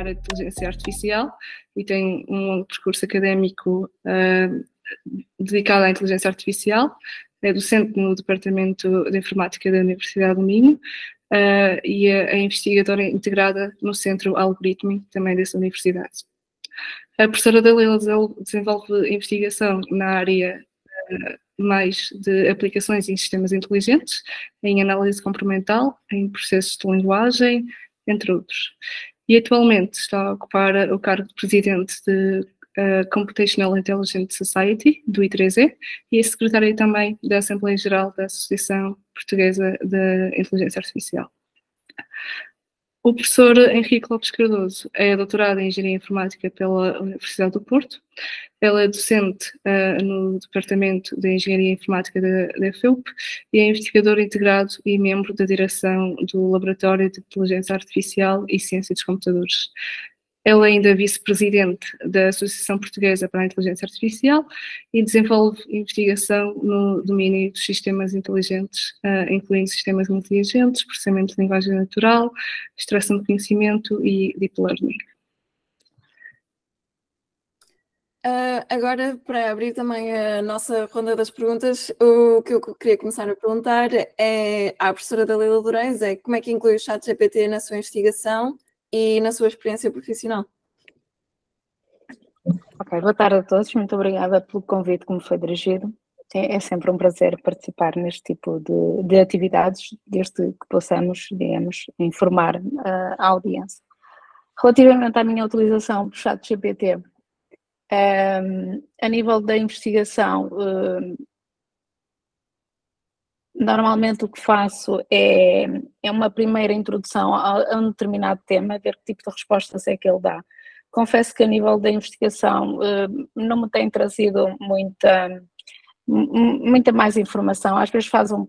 área de inteligência artificial e tem um longo percurso académico dedicado à inteligência artificial. É docente no Departamento de Informática da Universidade do Minho e é investigadora integrada no Centro Algoritmi, também dessa universidade. A professora Dalila desenvolve investigação na área mais de aplicações em sistemas inteligentes, em análise comportamental, em processos de linguagem, entre outros. E atualmente está a ocupar o cargo de presidente de Computational Intelligent Society, do I3E, e é secretária também da Assembleia Geral da Associação Portuguesa de Inteligência Artificial. O professor Henrique Lopes Cardoso é doutorado em Engenharia Informática pela Universidade do Porto. Ele é docente no Departamento de Engenharia Informática da FEUP e é investigador integrado e membro da direção do Laboratório de Inteligência Artificial e Ciência dos Computadores. Ele é ainda vice-presidente da Associação Portuguesa para a Inteligência Artificial e desenvolve investigação no domínio dos sistemas inteligentes, incluindo sistemas multi-agentes, processamento de linguagem natural, extração de conhecimento e deep learning. Agora, para abrir também a nossa ronda das perguntas, o que eu queria começar a perguntar é à professora Dalila Loureis, como é que inclui o ChatGPT na sua investigação e na sua experiência profissional? Ok, boa tarde a todos, muito obrigada pelo convite que me foi dirigido. É sempre um prazer participar neste tipo de atividades, desde que possamos, digamos, informar a audiência. Relativamente à minha utilização do ChatGPT, a nível da investigação, normalmente o que faço é uma primeira introdução a um determinado tema, ver que tipo de respostas é que ele dá. Confesso que a nível da investigação não me tem trazido muita mais informação, às vezes faz um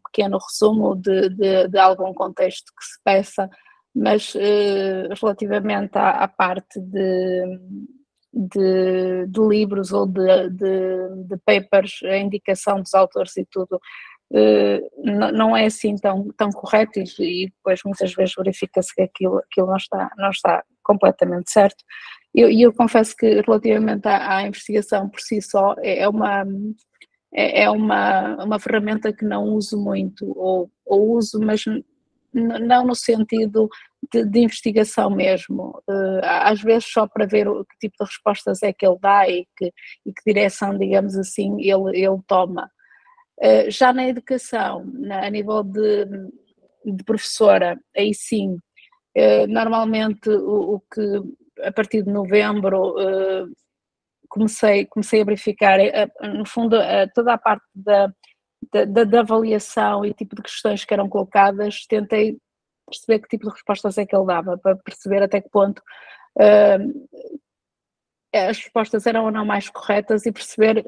pequeno resumo de algum contexto que se peça, mas relativamente à parte de livros ou de papers, a indicação dos autores e tudo, não é assim tão correto e depois muitas vezes verifica-se que aquilo não está completamente certo. Eu confesso que relativamente à investigação por si só é uma ferramenta que não uso muito, ou uso, mas não no sentido de investigação mesmo, às vezes só para ver que tipo de respostas é que ele dá e que direção, digamos assim, ele toma. Já na educação, a nível de professora, aí sim, normalmente o que a partir de novembro comecei a verificar, no fundo, toda a parte da avaliação e tipo de questões que eram colocadas, tentei perceber que tipo de respostas é que ele dava, para perceber até que ponto as respostas eram ou não mais corretas e perceber,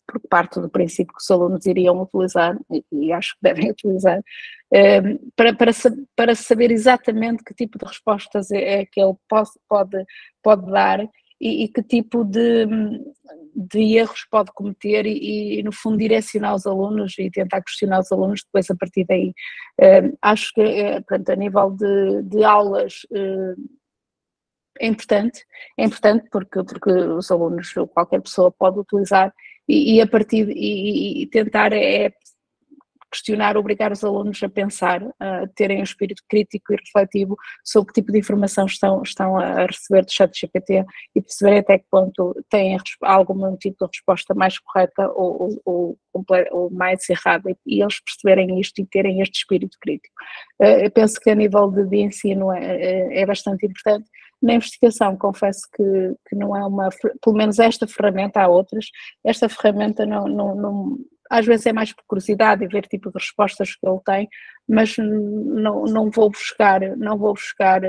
por parte do princípio que os alunos iriam utilizar, e acho que devem utilizar, para saber exatamente que tipo de respostas é que ele pode dar e que tipo de erros pode cometer e no fundo direcionar os alunos e tentar questionar os alunos depois a partir daí. Acho que, portanto, a nível de aulas é importante porque os alunos, qualquer pessoa pode utilizar e a partir e tentar questionar, obrigar os alunos a pensar, a terem um espírito crítico e refletivo sobre que tipo de informação estão a receber do ChatGPT e perceberem até que ponto têm algum tipo de resposta mais correta ou mais errada e eles perceberem isto e terem este espírito crítico. Eu penso que a nível de ensino é bastante importante. Na investigação, confesso que não é pelo menos esta ferramenta, há outras, esta ferramenta não às vezes é mais por curiosidade e ver tipo de respostas que ele tem, mas não vou buscar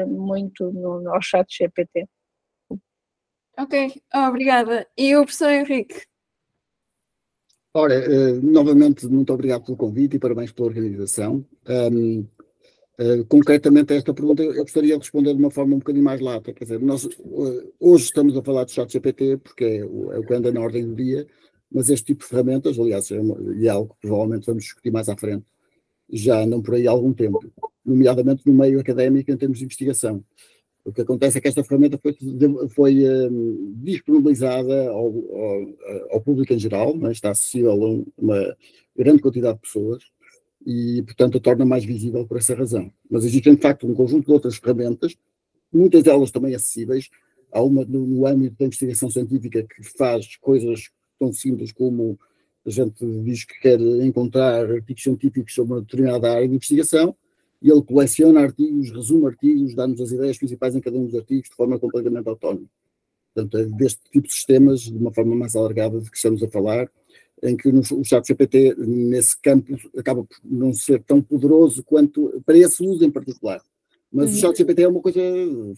muito ao ChatGPT. Ok, obrigada. E o professor Henrique? Ora, novamente, muito obrigado pelo convite e parabéns pela organização. Concretamente a esta pergunta eu gostaria de responder de uma forma um bocadinho mais lata, quer dizer, nós hoje estamos a falar de ChatGPT porque é o que anda na ordem do dia, mas este tipo de ferramentas, aliás, é algo que provavelmente vamos discutir mais à frente, já não por aí há algum tempo, nomeadamente no meio académico em termos de investigação. O que acontece é que esta ferramenta foi disponibilizada ao público em geral, né? Está acessível a uma grande quantidade de pessoas e, portanto, a torna mais visível por essa razão. Mas existem, de facto, um conjunto de outras ferramentas, muitas delas também acessíveis. Há uma no âmbito da investigação científica que faz coisas tão simples como a gente diz que quer encontrar artigos científicos sobre uma determinada área de investigação e ele coleciona artigos, resume artigos, dá-nos as ideias principais em cada um dos artigos de forma completamente autónoma. Portanto, é deste tipo de sistemas, de uma forma mais alargada de que estamos a falar, em que o ChatGPT, nesse campo, acaba por não ser tão poderoso quanto para esse uso em particular. Mas o ChatGPT é uma coisa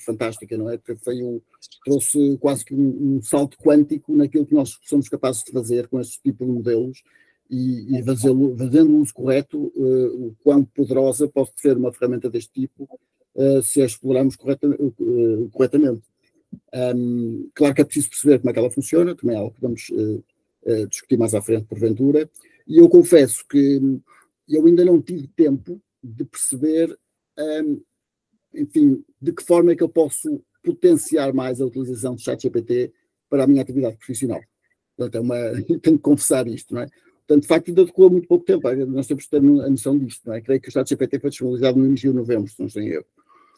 fantástica, não é? Trouxe quase que um salto quântico naquilo que nós somos capazes de fazer com este tipo de modelos e fazendo o uso correto, o quão poderosa pode ser uma ferramenta deste tipo se a explorarmos corretamente. Claro que é preciso perceber como é que ela funciona, também é algo que vamos discutir mais à frente, porventura, e eu confesso que eu ainda não tive tempo de perceber enfim, de que forma é que eu posso potenciar mais a utilização do ChatGPT para a minha atividade profissional. Portanto, tenho que confessar isto, não é? Portanto, de facto, ainda decorreu muito pouco tempo. Nós temos que ter a noção disto, não é? Creio que o ChatGPT foi disponibilizado no início de novembro, se não estou em erro.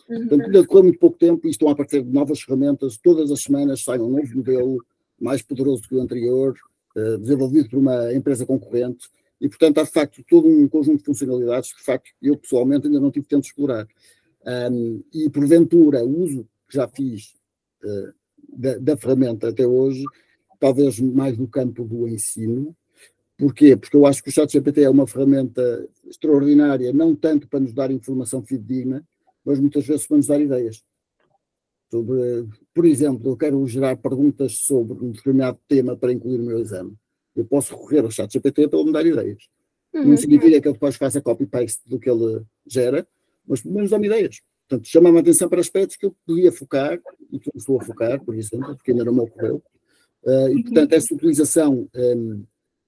Portanto, ainda decorreu muito pouco tempo e estão a aparecer novas ferramentas. Todas as semanas sai um novo modelo, mais poderoso do que o anterior, desenvolvido por uma empresa concorrente. E, portanto, há, de facto, todo um conjunto de funcionalidades que, de facto, eu, pessoalmente, ainda não tive tempo de explorar. E porventura o uso que já fiz da ferramenta até hoje, talvez mais no campo do ensino. Porquê? Porque eu acho que o ChatGPT é uma ferramenta extraordinária, não tanto para nos dar informação fidedigna, mas muitas vezes para nos dar ideias. Por exemplo, eu quero gerar perguntas sobre um determinado tema para incluir no meu exame. Eu posso recorrer ao ChatGPT para ele me dar ideias. Não significa que ele depois faça copy-paste do que ele gera, mas pelo menos dá-me ideias. Portanto, chama-me a atenção para aspectos que eu podia focar, e que não estou a focar, por exemplo, porque ainda não me ocorreu. E, portanto, essa utilização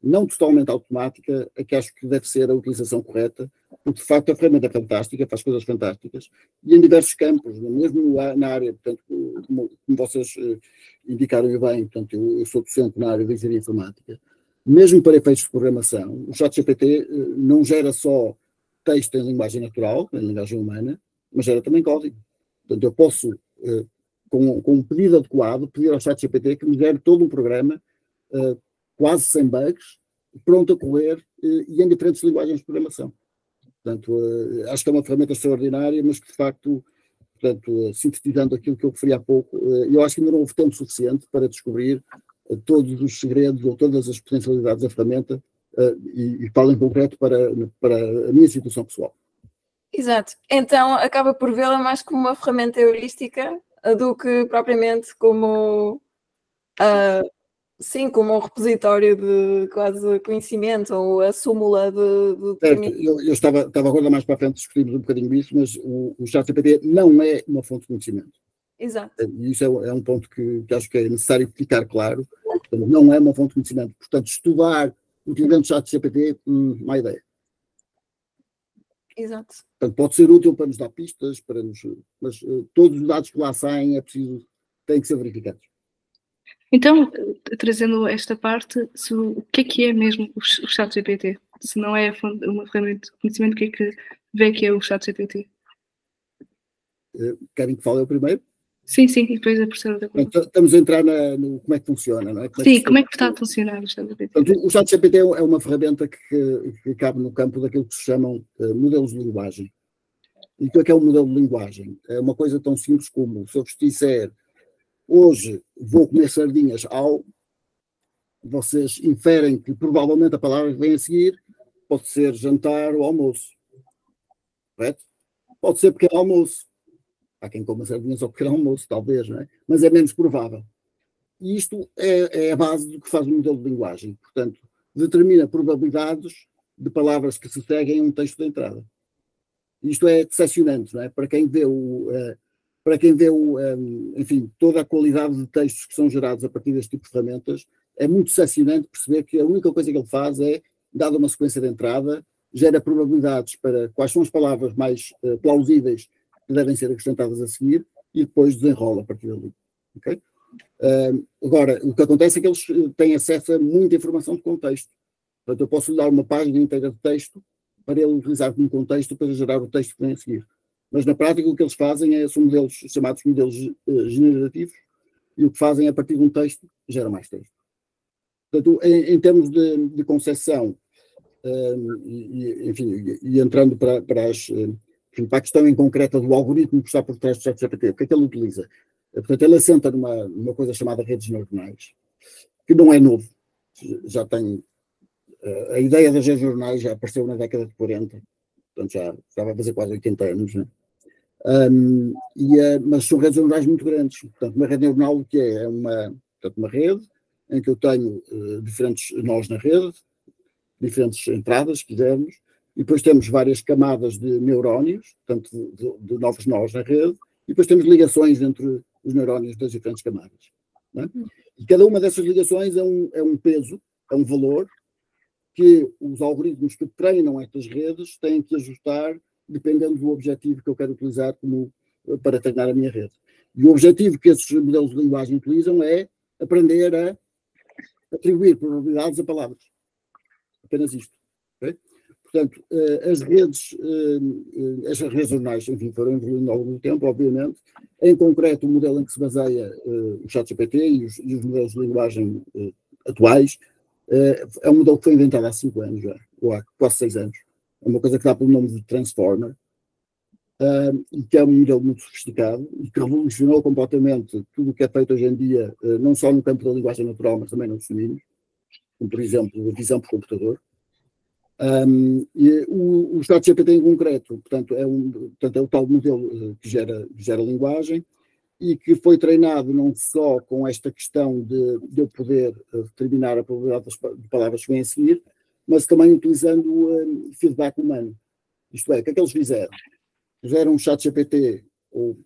não totalmente automática é que acho que deve ser a utilização correta, porque, de facto, a ferramenta é fantástica, faz coisas fantásticas, e em diversos campos, mesmo na área, portanto, como vocês indicaram bem, portanto, eu sou docente na área de engenharia informática, mesmo para efeitos de programação, o ChatGPT não gera só texto em linguagem natural, em linguagem humana, mas gera também código. Portanto, eu posso, com um pedido adequado, pedir ao ChatGPT que me gere todo um programa, quase sem bugs, pronto a correr e em diferentes linguagens de programação. Portanto, acho que é uma ferramenta extraordinária, mas que, de facto, portanto, sintetizando aquilo que eu referi há pouco, eu acho que ainda não houve tempo suficiente para descobrir todos os segredos ou todas as potencialidades da ferramenta, e falo em concreto para a minha situação pessoal. Exato. Então acaba por vê-la mais como uma ferramenta heurística do que propriamente como sim, como um repositório de quase conhecimento ou a súmula de certo, eu estava agora mais para a frente, discutimos um bocadinho isso, mas o ChatGPT não é uma fonte de conhecimento. Exato. E isso é um ponto que acho que é necessário ficar claro. Portanto, não é uma fonte de conhecimento. Portanto, estudar utilizando o ChatGPT, má ideia. Exato. Portanto, pode ser útil para nos dar pistas, mas todos os dados que lá saem têm que ser verificados. Então, trazendo esta parte, o que é mesmo o ChatGPT? Se não é uma ferramenta de conhecimento, o que é que vê que é o ChatGPT? Querem que fale eu primeiro? Sim, e depois a professora da Portanto, estamos a entrar no como é que funciona, não é? Como é que está a funcionar o ChatGPT? Portanto, o ChatGPT é uma ferramenta que cabe no campo daquilo que se chamam modelos de linguagem. E o que é um modelo de linguagem? É uma coisa tão simples como, se eu vos disser, hoje vou comer sardinhas vocês inferem que provavelmente a palavra que vem a seguir pode ser jantar ou almoço. Correto? Pode ser pequeno almoço. Há quem coma sardinhas ao pequeno almoço, talvez, não é? Mas é menos provável. E isto é a base do que faz o modelo de linguagem. Portanto, determina probabilidades de palavras que se seguem em um texto de entrada. Isto é decepcionante, não é? Para quem vê enfim, toda a qualidade de textos que são gerados a partir deste tipo de ferramentas, é muito decepcionante perceber que a única coisa que ele faz é, dada uma sequência de entrada, gera probabilidades para quais são as palavras mais plausíveis que devem ser acrescentadas a seguir, e depois desenrola a partir dali. Okay? Agora, o que acontece é que eles têm acesso a muita informação de contexto. Portanto, eu posso lhe dar uma página inteira de texto para ele utilizar como contexto para gerar o texto que vem a seguir. Mas, na prática, o que eles fazem são modelos chamados modelos generativos, e o que fazem a partir de um texto, gera mais texto. Portanto, em termos de concepção, e entrando para a questão em concreta do algoritmo que está por trás do ChatGPT, o que é que ele utiliza? Portanto, ele assenta numa coisa chamada redes neuronais, que não é novo. Já tem... a ideia das redes neuronais já apareceu na década de 40, portanto já vai fazer quase 80 anos, né? Mas são redes neuronais muito grandes. Portanto, uma rede neuronal o que é? É uma rede em que eu tenho diferentes nós na rede, diferentes entradas, se quisermos, e depois temos várias camadas de neurónios, portanto, de novos nós na rede, e depois temos ligações entre os neurónios das diferentes camadas. Né? E cada uma dessas ligações é um peso, é um valor, que os algoritmos que treinam estas redes têm que ajustar dependendo do objetivo que eu quero utilizar para treinar a minha rede. E o objetivo que esses modelos de linguagem utilizam é aprender a atribuir probabilidades a palavras. Apenas isto. Okay? Portanto, as redes neuronais, enfim, foram evoluindo ao longo do tempo, obviamente. Em concreto, o modelo em que se baseia o ChatGPT e os modelos de linguagem atuais é um modelo que foi inventado há 5 anos já, ou há quase 6 anos. É uma coisa que dá pelo nome de Transformer, e que é um modelo muito sofisticado e que revolucionou completamente tudo o que é feito hoje em dia, não só no campo da linguagem natural, mas também noutros domínios, como por exemplo a visão por computador. E o ChatGPT em concreto, portanto, é o tal modelo que gera linguagem e que foi treinado não só com esta questão de eu poder determinar a probabilidade de palavras que vêm a seguir, mas também utilizando feedback humano. Isto é, o que é que eles fizeram? Fizeram um ChatGPT, ou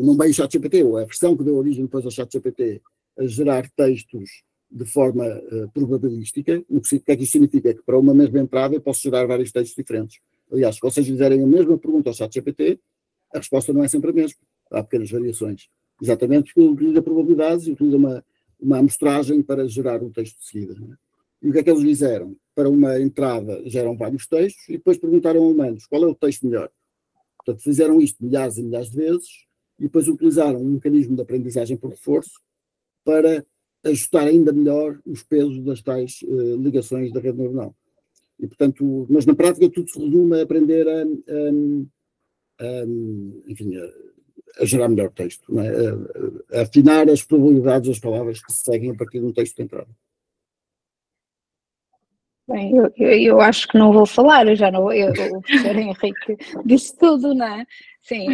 não bem o ChatGPT, ou a versão que deu origem depois ao ChatGPT, a gerar textos de forma probabilística. O que é que isso significa? É que para uma mesma entrada eu posso gerar vários textos diferentes. Aliás, se vocês fizerem a mesma pergunta ao ChatGPT, a resposta não é sempre a mesma. Há pequenas variações. Exatamente porque ele utiliza probabilidades e utiliza uma amostragem para gerar um texto de seguida. Não é? E o que é que eles fizeram? Para uma entrada geram vários textos e depois perguntaram a humanos qual é o texto melhor. Portanto, fizeram isto milhares e milhares de vezes e depois utilizaram um mecanismo de aprendizagem por reforço para ajustar ainda melhor os pesos das tais ligações da rede neuronal. E, portanto, mas na prática tudo se resume a aprender a gerar melhor texto, não é? A afinar as probabilidades das palavras que se seguem a partir de um texto de entrada. Bem, eu acho que não vou falar, o professor Henrique disse tudo, não é? Sim,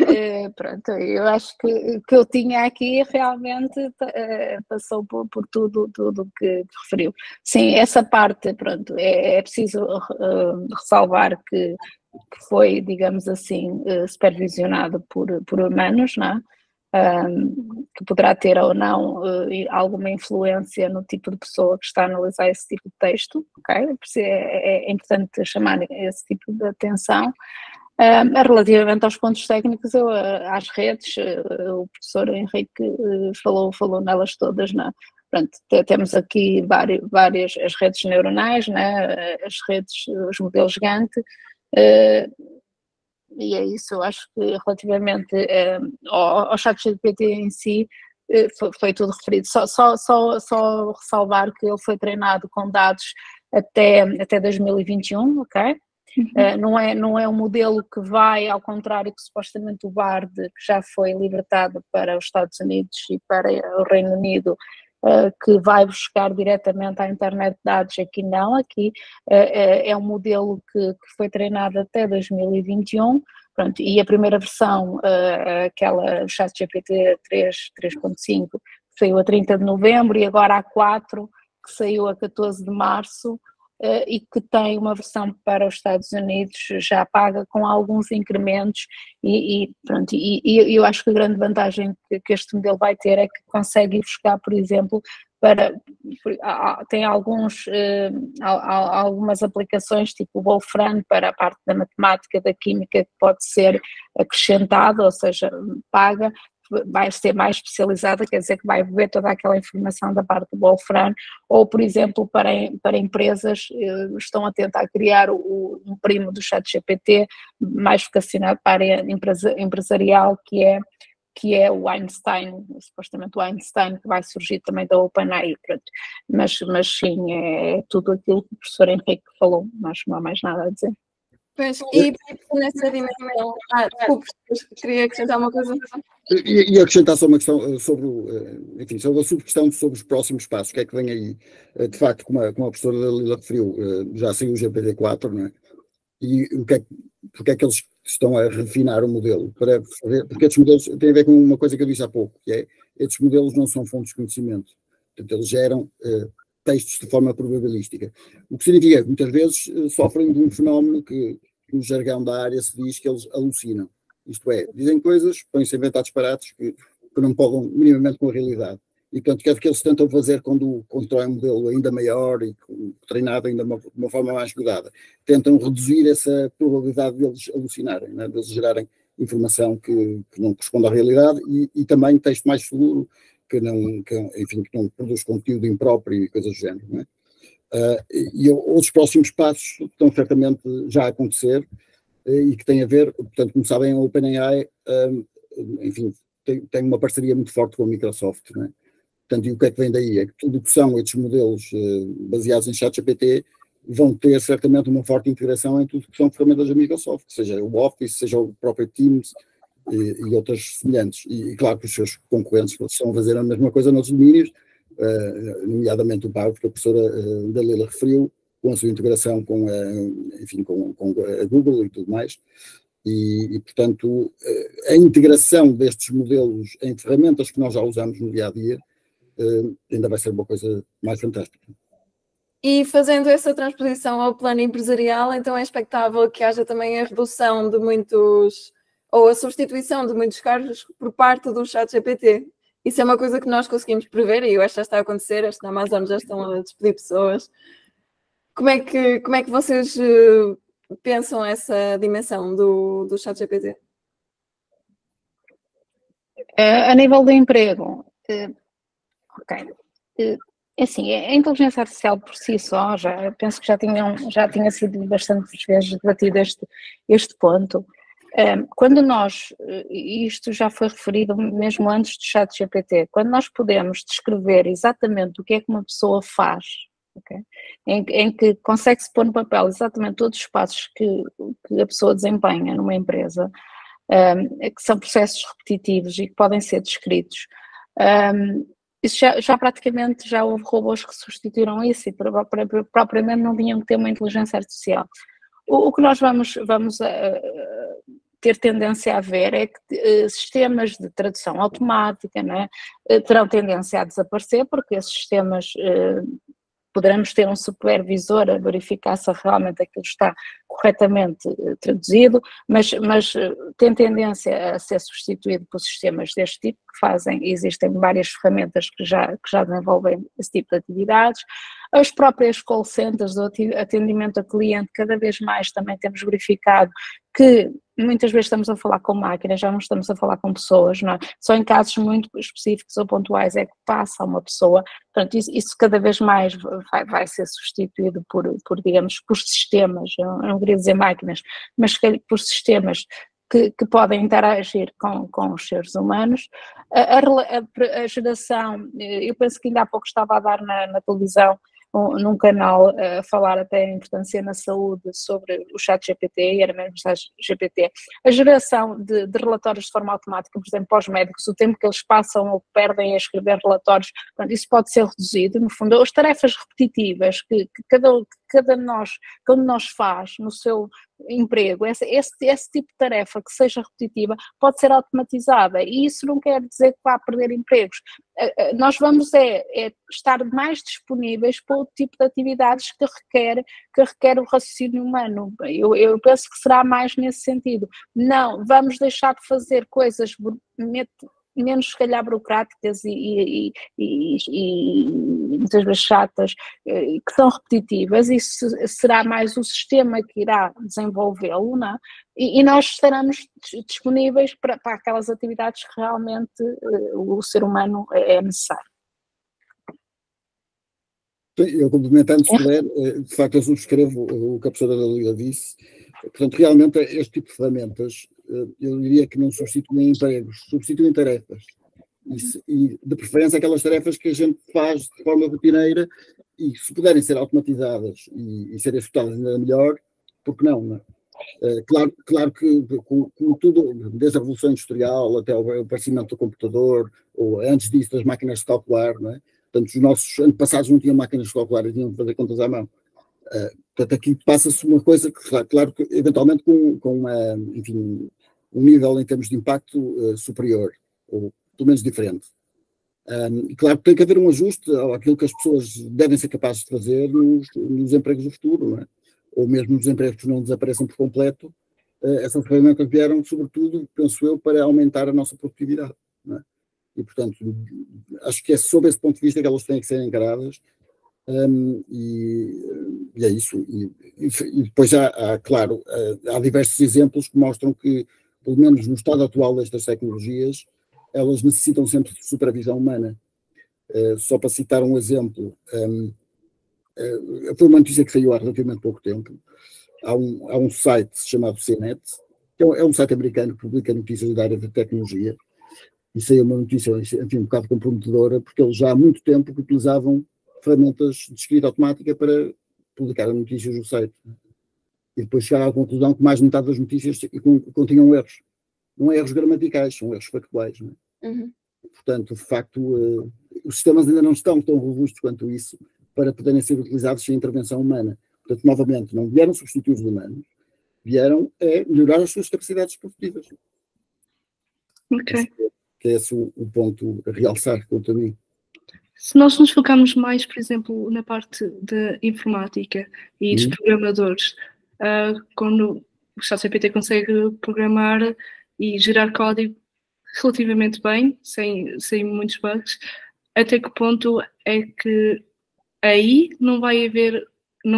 pronto, eu acho que eu tinha aqui realmente passou por tudo que referiu. Sim, essa parte, pronto, é preciso ressalvar que foi, digamos assim, supervisionado por humanos, não é? Que poderá ter ou não alguma influência no tipo de pessoa que está a analisar esse tipo de texto, ok? É importante chamar esse tipo de atenção. Relativamente aos pontos técnicos, às redes, o professor Henrique falou nelas todas, não é? Pronto, temos aqui várias as redes neuronais, né? As redes, os modelos Gantt, e é isso. Eu acho que relativamente ao ChatGPT em si foi tudo referido, só ressalvar que ele foi treinado com dados até 2021, ok? Não é um modelo que vai, ao contrário que supostamente o BARD, que já foi libertado para os Estados Unidos e para o Reino Unido, que vai buscar diretamente à internet dados. Aqui não, aqui é um modelo que foi treinado até 2021, pronto, e a primeira versão, aquela ChatGPT 3.5, que saiu a 30 de novembro, e agora há 4, que saiu a 14 de março, e que tem uma versão para os Estados Unidos já paga com alguns incrementos pronto, e eu acho que a grande vantagem que este modelo vai ter é que consegue ir buscar, por exemplo, tem algumas aplicações tipo o Wolfram para a parte da matemática, da química, que pode ser acrescentada, ou seja, paga, vai ser mais especializada, quer dizer que vai ver toda aquela informação da parte do Wolfram, ou, por exemplo, para empresas, estão a tentar criar um primo do ChatGPT mais vocacionado para a área empresarial, que é o Einstein, supostamente o Einstein, que vai surgir também da OpenAI, mas sim, é tudo aquilo que o professor Henrique falou, mas não há mais nada a dizer. Pois, e nessa dimensão, desculpe, queria acrescentar uma coisa. E acrescentar só uma questão sobre, enfim, sobre a subquestão sobre os próximos passos, o que é que vem aí? De facto, como a professora Dalila referiu, já saiu o GPT-4, não é? E porque é que eles estão a refinar o modelo? Porque estes modelos têm a ver com uma coisa que eu disse há pouco, que é, estes modelos não são fontes de conhecimento. Portanto, eles geram textos de forma probabilística. O que significa que muitas vezes sofrem de um fenómeno que no jargão da área se diz que eles alucinam. Isto é, dizem coisas, põem-se a inventar disparates que não podem minimamente com a realidade. E, portanto, que é que eles tentam fazer quando constroem um modelo ainda maior e treinado ainda de uma forma mais cuidada. Tentam reduzir essa probabilidade de eles alucinarem, né? De eles gerarem informação que não corresponde à realidade e também texto mais seguro, que não produz conteúdo impróprio e coisas do género. Não é? E outros próximos passos estão certamente já a acontecer e que têm a ver, portanto, como sabem, a OpenAI, enfim, tem uma parceria muito forte com a Microsoft, não é? Portanto, e o que é que vem daí? É que tudo o que são estes modelos baseados em ChatGPT vão ter certamente uma forte integração em tudo que são ferramentas da Microsoft, seja o Office, seja o próprio Teams e outras semelhantes. E claro que os seus concorrentes estão a fazer a mesma coisa nos domínios, nomeadamente o PAR, que a professora Dalila referiu, com a sua integração com a Google e tudo mais. E, portanto, a integração destes modelos em ferramentas que nós já usamos no dia-a-dia ainda vai ser uma coisa mais fantástica. E fazendo essa transposição ao plano empresarial, então é expectável que haja também a redução de muitos, ou a substituição de muitos cargos por parte do ChatGPT. Isso é uma coisa que nós conseguimos prever e eu acho que já está a acontecer, acho que na Amazon já estão a despedir pessoas. Como é que vocês pensam essa dimensão do ChatGPT? A nível do emprego, ok. Assim, a inteligência artificial por si só, penso que já tinha sido bastantes vezes debatido este ponto. Quando nós, e isto já foi referido mesmo antes do ChatGPT, quando nós podemos descrever exatamente o que é que uma pessoa faz, okay? Em que consegue-se pôr no papel exatamente todos os passos que a pessoa desempenha numa empresa, que são processos repetitivos e que podem ser descritos, isso já praticamente já houve robôs que substituíram isso e propriamente não tinham que ter uma inteligência artificial. O que nós vamos ter tendência a ver é que sistemas de tradução automática, não é, terão tendência a desaparecer, porque esses sistemas poderemos ter um supervisor a verificar se realmente aquilo está corretamente traduzido, mas tem tendência a ser substituído por sistemas deste tipo que fazem, existem várias ferramentas que já desenvolvem esse tipo de atividades. As próprias call centers do atendimento a cliente, cada vez mais também temos verificado que muitas vezes estamos a falar com máquinas, já não estamos a falar com pessoas, não é? Só em casos muito específicos ou pontuais é que passa uma pessoa, portanto isso cada vez mais vai ser substituído por digamos, por sistemas, eu não queria dizer máquinas, mas por sistemas que podem interagir com os seres humanos. A geração, eu penso que ainda há pouco estava a dar na televisão, num canal a falar até a importância na saúde sobre o ChatGPT, e era mesmo o ChatGPT, a geração de relatórios de forma automática, por exemplo, para os médicos, o tempo que eles passam ou perdem a escrever relatórios, portanto, isso pode ser reduzido, no fundo, as tarefas repetitivas que cada nós faz no seu emprego, esse tipo de tarefa que seja repetitiva pode ser automatizada, e isso não quer dizer que vá a perder empregos. Nós vamos estar mais disponíveis para outro tipo de atividades que requer o raciocínio humano. Eu penso que será mais nesse sentido. Não, vamos deixar de fazer coisas menos, se calhar, burocráticas e muitas vezes chatas, que são repetitivas, e será mais o sistema que irá desenvolvê-lo, não é? e nós estaremos disponíveis para aquelas atividades que realmente o ser humano é necessário. Eu, complementando, de facto, eu subscrevo o que a professora Dalila disse. Portanto, realmente, este tipo de ferramentas, eu diria que não substituem empregos, substituem tarefas. E, de preferência, aquelas tarefas que a gente faz de forma rotineira e, se puderem ser automatizadas e serem executadas ainda melhor, por que não, não é? Claro que, com tudo, desde a Revolução Industrial até o aparecimento do computador, ou antes disso, das máquinas de calcular, não é? Portanto, os nossos antepassados não tinham máquinas de calcular, tinham de fazer contas à mão. Portanto, aqui passa-se uma coisa que, claro, que eventualmente com enfim, um nível em termos de impacto superior, ou pelo menos diferente. Claro que tem que haver um ajuste àquilo que as pessoas devem ser capazes de fazer nos empregos do futuro, não é? Ou mesmo nos empregos que não desapareçam por completo. Essas ferramentas vieram, sobretudo, penso eu, para aumentar a nossa produtividade, não é? E, portanto, acho que é sob esse ponto de vista que elas têm que ser encaradas, e é isso. E depois claro, há diversos exemplos que mostram que, pelo menos no estado atual destas tecnologias, elas necessitam sempre de supervisão humana. Só para citar um exemplo, foi uma notícia que saiu há relativamente pouco tempo. Há um site chamado CNET, que é um site americano que publica notícias da área de tecnologia. E saiu uma notícia, enfim, um bocado comprometedora, porque eles já há muito tempo que utilizavam ferramentas de escrita automática para publicar notícias no site. E depois chegaram à conclusão que mais de metade das notícias continham erros. Não erros gramaticais, são erros factuais. Não é? Uhum. Portanto, de facto, os sistemas ainda não estão tão robustos quanto isso para poderem ser utilizados sem intervenção humana. Portanto, novamente, não vieram substituir os humanos, vieram melhorar as suas capacidades produtivas. Ok. Que é esse o ponto a realçar, quanto a mim. Se nós nos focarmos mais, por exemplo, na parte de informática e dos programadores, quando o ChatGPT consegue programar e gerar código relativamente bem, sem muitos bugs, até que ponto é que aí não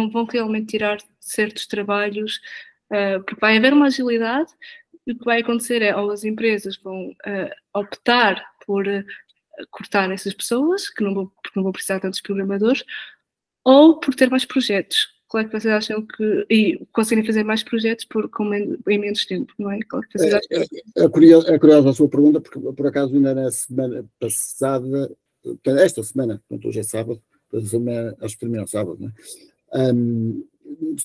vão realmente tirar certos trabalhos, porque vai haver uma agilidade. E o que vai acontecer é, ou as empresas vão optar por cortar essas pessoas, porque não vão precisar de tantos programadores, ou por ter mais projetos. Claro que vocês acham que... E conseguirem fazer mais projetos em menos tempo, não é? Claro que vocês acham é curiosa a sua pergunta, porque por acaso ainda na semana passada, esta semana, portanto hoje é sábado, acho que termina sábado, não é?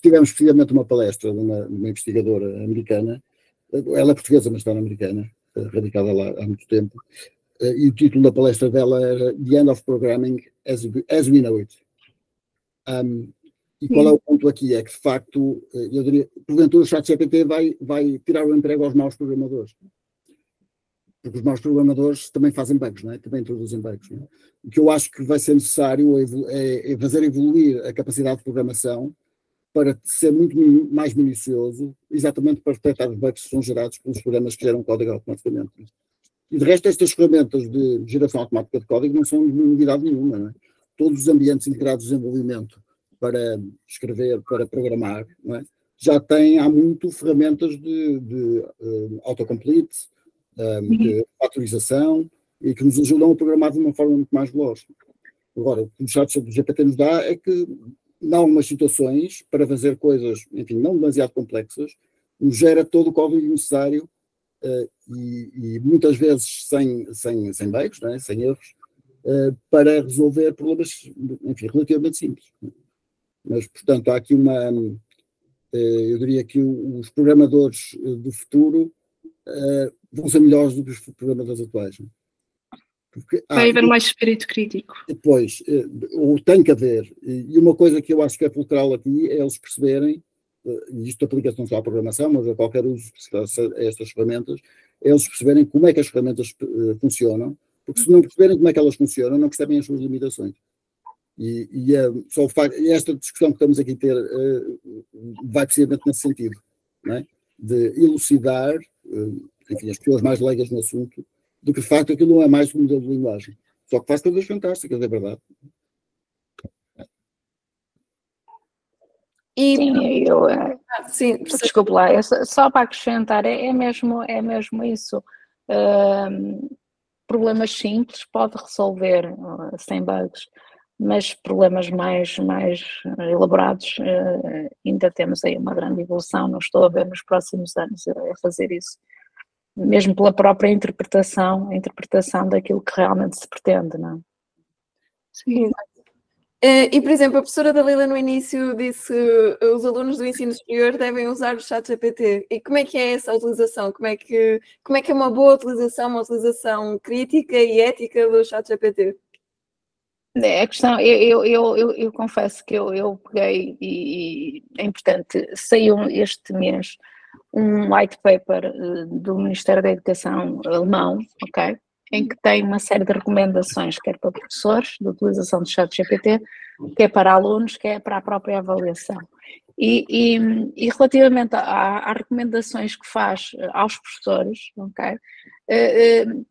Tivemos precisamente uma palestra de uma investigadora americana. Ela é portuguesa, mas está na americana, radicada lá há muito tempo, e o título da palestra dela era The End of Programming as We Know It. E qual é o ponto aqui? É que, de facto, eu diria, porventura o ChatGPT vai tirar o emprego aos maus programadores. Porque os maus programadores também fazem bugs, não é? Também introduzem bugs. Não é? O que eu acho que vai ser necessário é fazer evoluir a capacidade de programação para ser muito mais minucioso, exatamente para detectar os bugs que são gerados pelos programas que geram código automaticamente. E de resto, estas ferramentas de geração automática de código não são de novidade nenhuma. Não é? Todos os ambientes integrados de desenvolvimento para escrever, para programar, não é? Já têm há muito ferramentas de autocomplete, de autorização, e que nos ajudam a programar de uma forma muito mais veloz. Agora, o que o ChatGPT nos dá é que, em algumas situações, para fazer coisas, enfim, não demasiado complexas, nos gera todo o código necessário e muitas vezes sem bugs, não é? Sem erros, para resolver problemas, enfim, relativamente simples. Mas, portanto, há aqui eu diria que os programadores do futuro vão ser melhores do que os programadores atuais. Não é? Porque, vai haver mais espírito crítico. Pois, ou tem que haver. E uma coisa que eu acho que é fulcral aqui é eles perceberem, e isto aplica-se não só à programação, mas a qualquer uso que se faça a estas ferramentas, é eles perceberem como é que as ferramentas funcionam, porque se não perceberem como é que elas funcionam, não percebem as suas limitações. E esta discussão que estamos aqui a ter vai precisamente nesse sentido, não é? De elucidar, enfim, as pessoas mais leigas no assunto, do que de facto aquilo não é mais um modelo de linguagem. Só que faz coisas fantásticas, é verdade. E, sim, sim, desculpe lá, só para acrescentar, é mesmo isso. Problemas simples pode resolver sem bugs, mas problemas mais elaborados ainda temos aí uma grande evolução, não estou a ver nos próximos anos a fazer isso, mesmo pela própria interpretação daquilo que realmente se pretende, não é? Sim. E, por exemplo, a professora Dalila no início disse que os alunos do ensino superior devem usar o ChatGPT. E como é que é essa utilização? Como é que é uma boa utilização, uma utilização crítica e ética do ChatGPT? A questão, eu confesso que eu peguei e é importante, saiu este mês um white paper do Ministério da Educação alemão, ok? Em que tem uma série de recomendações, quer para professores, de utilização do ChatGPT, quer para alunos, quer para a própria avaliação. E relativamente às recomendações que faz aos professores, ok?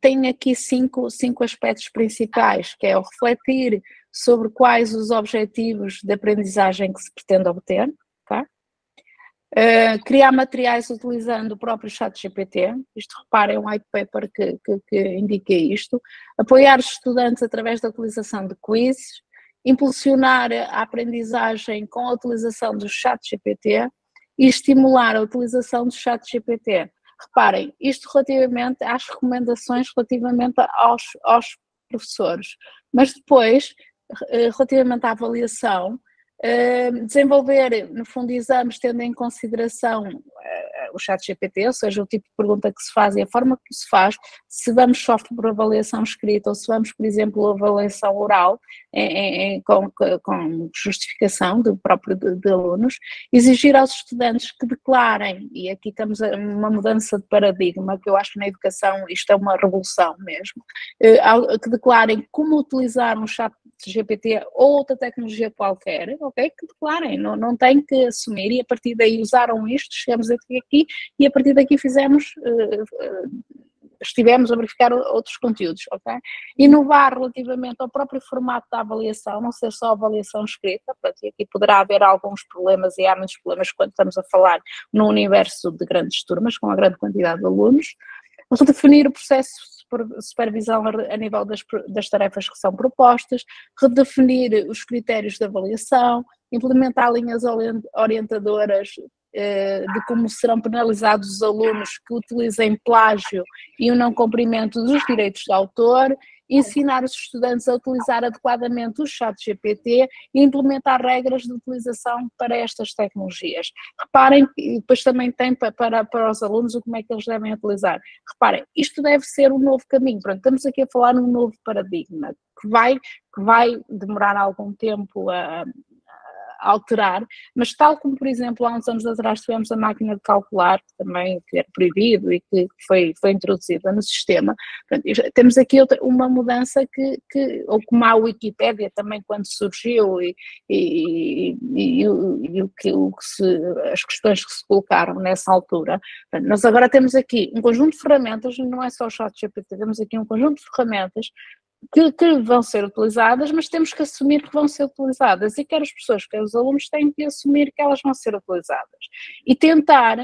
Tem aqui cinco aspectos principais, que é o refletir sobre quais os objetivos de aprendizagem que se pretende obter, ok? Criar materiais utilizando o próprio ChatGPT, isto reparem, um white paper que indica isto, apoiar os estudantes através da utilização de quizzes, impulsionar a aprendizagem com a utilização do ChatGPT e estimular a utilização do ChatGPT. Reparem, isto relativamente às recomendações relativamente aos professores, mas depois, relativamente à avaliação, desenvolver, no fundo, exames tendo em consideração o ChatGPT, ou seja, o tipo de pergunta que se faz e a forma que se faz, se vamos só por avaliação escrita ou se vamos, por exemplo, avaliação oral, com justificação do próprio de alunos, exigir aos estudantes que declarem, e aqui estamos a uma mudança de paradigma, que eu acho que na educação isto é uma revolução mesmo, que declarem como utilizar um ChatGPT ou outra tecnologia qualquer, ok? Que declarem, não têm que assumir e a partir daí usaram isto, chegamos até aqui e a partir daqui estivemos a verificar outros conteúdos, ok? Inovar relativamente ao próprio formato da avaliação, não ser só avaliação escrita, e aqui poderá haver alguns problemas e há muitos problemas quando estamos a falar num universo de grandes turmas, com uma grande quantidade de alunos, redefinir o processo de supervisão a nível das tarefas que são propostas, redefinir os critérios de avaliação, implementar linhas orientadoras de como serão penalizados os alunos que utilizem plágio e o não cumprimento dos direitos de autor, ensinar os estudantes a utilizar adequadamente o ChatGPT e implementar regras de utilização para estas tecnologias. Reparem, e depois também tem para os alunos como é que eles devem utilizar. Reparem, isto deve ser um novo caminho. Pronto, estamos aqui a falar num novo paradigma que vai demorar algum tempo a alterar, mas tal como, por exemplo, há uns anos atrás tivemos a máquina de calcular, que era proibido e que foi introduzida no sistema, portanto, temos aqui uma mudança ou como a Wikipédia também quando surgiu as questões que se colocaram nessa altura, portanto, nós agora temos aqui um conjunto de ferramentas, não é só o ChatGPT, temos aqui um conjunto de ferramentas que vão ser utilizadas, mas temos que assumir que vão ser utilizadas e quer as pessoas, quer os alunos têm que assumir que elas vão ser utilizadas e tentar,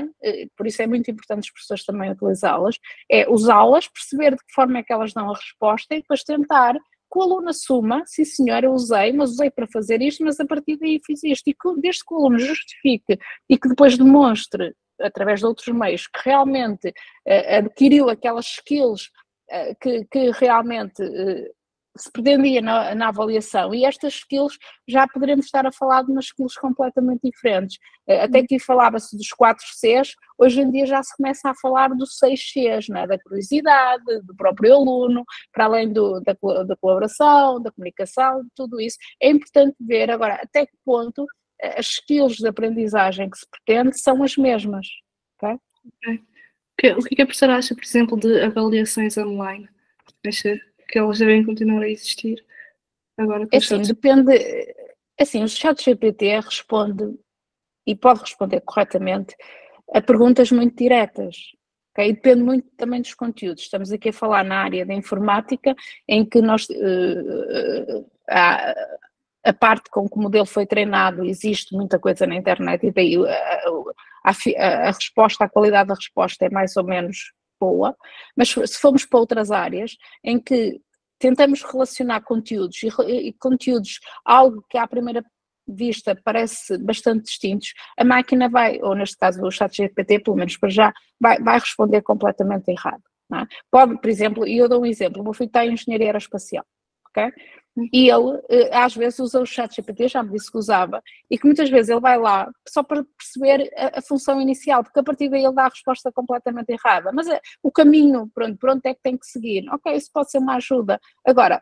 por isso é muito importante os professores também utilizá-las, é usá-las, perceber de que forma é que elas dão a resposta e depois tentar que o aluno assuma, sim senhor, eu usei, mas usei para fazer isto, mas a partir daí fiz isto, e desde que o aluno justifique e que depois demonstre, através de outros meios, que realmente adquiriu aquelas skills que realmente se pretendia na avaliação, e estas skills já poderemos estar a falar de umas skills completamente diferentes. Até aqui falava-se dos 4 Cs, hoje em dia já se começa a falar dos 6 Cs, não é? Da curiosidade, do próprio aluno, para além da colaboração, da comunicação, tudo isso. É importante ver agora até que ponto as skills de aprendizagem que se pretende são as mesmas, ok? O que a professora acha, por exemplo, de avaliações online? Acha que elas devem continuar a existir agora com assim, depende, assim, o ChatGPT responde e pode responder corretamente a perguntas muito diretas, ok? Depende muito também dos conteúdos. Estamos aqui a falar na área da informática, em que nós a parte com que o modelo foi treinado, existe muita coisa na internet e daí a resposta, a qualidade da resposta é mais ou menos boa, mas se formos para outras áreas em que tentamos relacionar conteúdos e conteúdos, algo que à primeira vista parece bastante distintos, a máquina vai, ou neste caso o ChatGPT, pelo menos para já, vai responder completamente errado. Não é? Pode, por exemplo, e eu dou um exemplo, o meu filho está em engenharia aeroespacial, ok? E ele, às vezes, usa o ChatGPT, já me disse que usava, e que muitas vezes ele vai lá só para perceber a função inicial, porque a partir daí ele dá a resposta completamente errada. Mas o caminho, por onde é que tem que seguir? Ok, isso pode ser uma ajuda. Agora,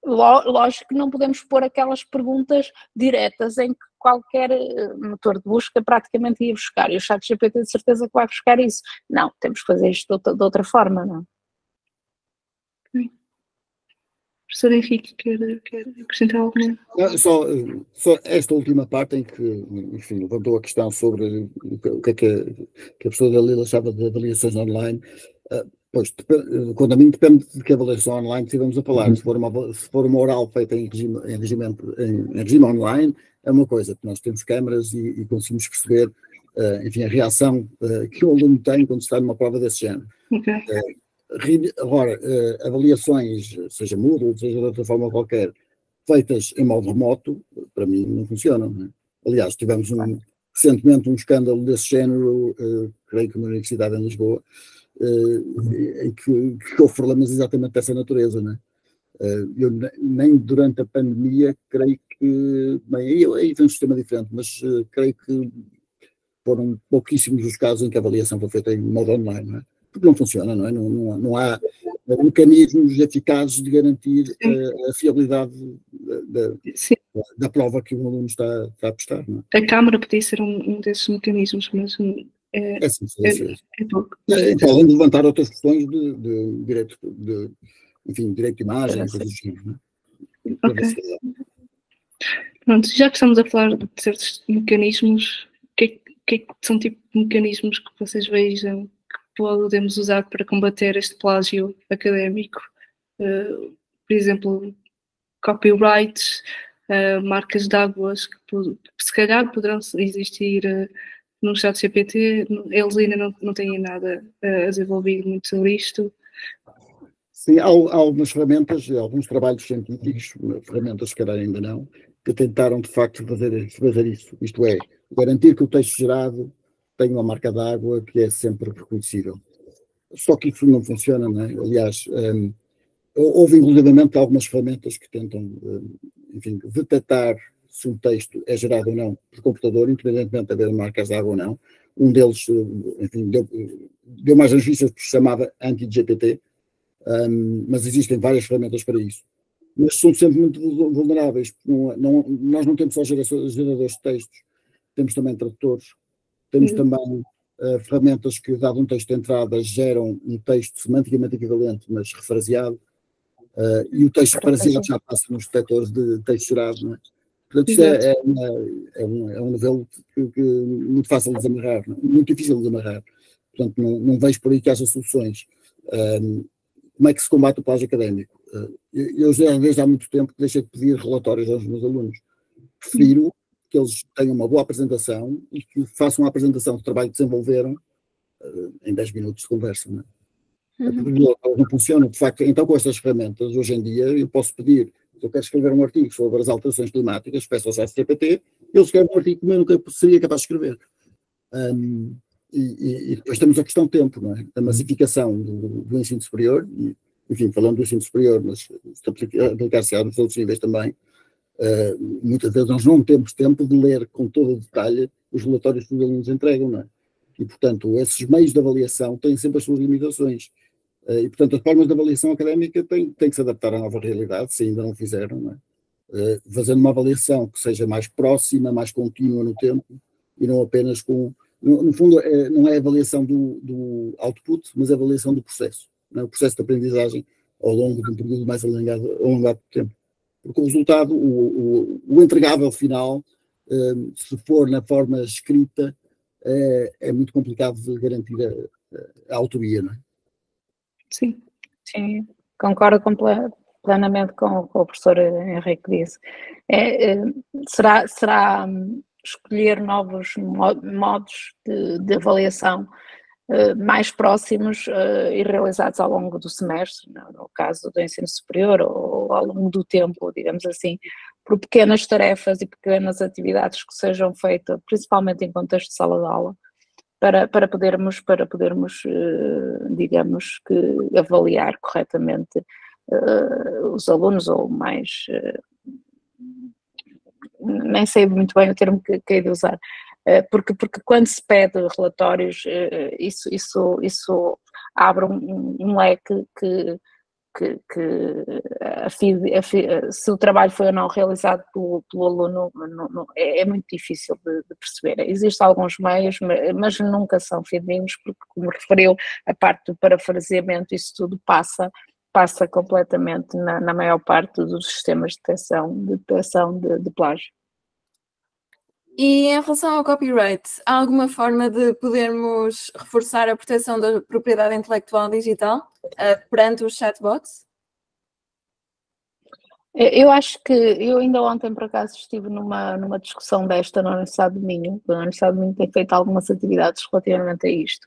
lógico que não podemos pôr aquelas perguntas diretas em que qualquer motor de busca praticamente ia buscar, e o ChatGPT de certeza que vai buscar isso. Não, temos que fazer isto de outra forma, não? Professor Henrique, quer acrescentar alguma? Só esta última parte em que, enfim, levantou a questão sobre o que é que a professora Dalila achava de avaliações online. Pois, quando a mim depende de que avaliação online estivemos a falar. Se for uma oral feita em regime online, é uma coisa, porque nós temos câmaras e conseguimos perceber, enfim, a reação que o aluno tem quando está numa prova desse género. Okay. Agora, avaliações, seja Moodle, seja de outra forma qualquer, feitas em modo remoto, para mim não funcionam. Não é? Aliás, tivemos recentemente um escândalo desse género, creio que na Universidade em Lisboa, em que houve problemas exatamente dessa natureza. Não é? Eu nem durante a pandemia, creio que, bem, aí tem um sistema diferente, mas creio que foram pouquíssimos os casos em que a avaliação foi feita em modo online. Não é? Porque não funciona, não é? Não há mecanismos eficazes de garantir a fiabilidade da prova que o aluno está a prestar. Não é? A Câmara podia ser um desses mecanismos, mas é pouco. Além de levantar outras questões de direito, direito de imagem, coisas do género. Não é? Okay. Pronto, já que estamos a falar de certos mecanismos, o que são tipo de mecanismos que vocês vejam podemos usar para combater este plágio académico? Por exemplo, copyrights, marcas de águas que se calhar poderão existir no ChatGPT, eles ainda não têm nada desenvolvido muito sobre isto. Sim, há algumas ferramentas, alguns trabalhos científicos, ferramentas que calhar ainda não, que tentaram de facto fazer isso, isto é, garantir que o texto gerado tem uma marca d'água que é sempre reconhecível. Só que isso não funciona, não é? Aliás, houve inclusivamente algumas ferramentas que tentam, enfim, detectar se um texto é gerado ou não por computador, independentemente de haver marcas d'água ou não. Um deles, enfim, deu mais notícias porque se chamava anti-GPT, mas existem várias ferramentas para isso. Mas são sempre muito vulneráveis. Nós não temos só geradores de textos, temos também tradutores, temos também ferramentas que, dado um texto de entrada, geram um texto semanticamente equivalente, mas refraseado, e o texto refraseado já passa nos detectores de texto gerado. Não é? Portanto, isto é um novelo muito fácil de desamarrar, muito difícil de desamarrar. Portanto, não vejo por aí que haja soluções. Como é que se combate o plágio académico? Eu já, desde há muito tempo, deixei de pedir relatórios aos meus alunos. Prefiro que eles tenham uma boa apresentação e que façam uma apresentação do trabalho que desenvolveram em 10 minutos de conversa. Não é? Não funciona, de facto. Então, com estas ferramentas, hoje em dia, eu posso pedir, se eu quero escrever um artigo sobre as alterações climáticas, peço ao ChatGPT, ele escreve um artigo que eu nunca seria capaz de escrever. E depois temos a questão de tempo, não é? A massificação do ensino superior, e, enfim, falando do ensino superior, mas aplicar-se a outros níveis também, muitas vezes nós não temos tempo de ler com todo o detalhe os relatórios que os alunos entregam, não é? E, portanto, esses meios de avaliação têm sempre as suas limitações. E, portanto, as formas de avaliação académica têm que se adaptar à nova realidade, se ainda não fizeram, não é? Fazendo uma avaliação que seja mais próxima, mais contínua no tempo, e não apenas com... No fundo, não é a avaliação do output, mas a avaliação do processo. Não é? O processo de aprendizagem ao longo de um período mais alongado de tempo. Porque o resultado, o entregável final, se for na forma escrita, é muito complicado de garantir a autoria, não é? Sim. Sim, concordo plenamente com o professor Henrique disse. Será escolher novos modos de avaliação mais próximos e realizados ao longo do semestre, no caso do ensino superior, ou ao longo do tempo, digamos assim, por pequenas tarefas e pequenas atividades que sejam feitas, principalmente em contexto de sala de aula, para podermos, digamos que, avaliar corretamente os alunos, ou mais, nem sei muito bem o termo que hei de usar, porque quando se pede relatórios, isso abre um leque que se o trabalho foi ou não realizado pelo aluno é muito difícil de perceber. Existem alguns meios, mas nunca são fidedignos, porque, como referiu, a parte do parafraseamento, isso tudo passa completamente na maior parte dos sistemas de detecção de plágio. E em relação ao copyright, há alguma forma de podermos reforçar a proteção da propriedade intelectual digital perante os chatbots? Eu acho que eu ainda ontem, por acaso, estive numa discussão desta na Universidade do Minho. A Universidade do Minho tem feito algumas atividades relativamente a isto.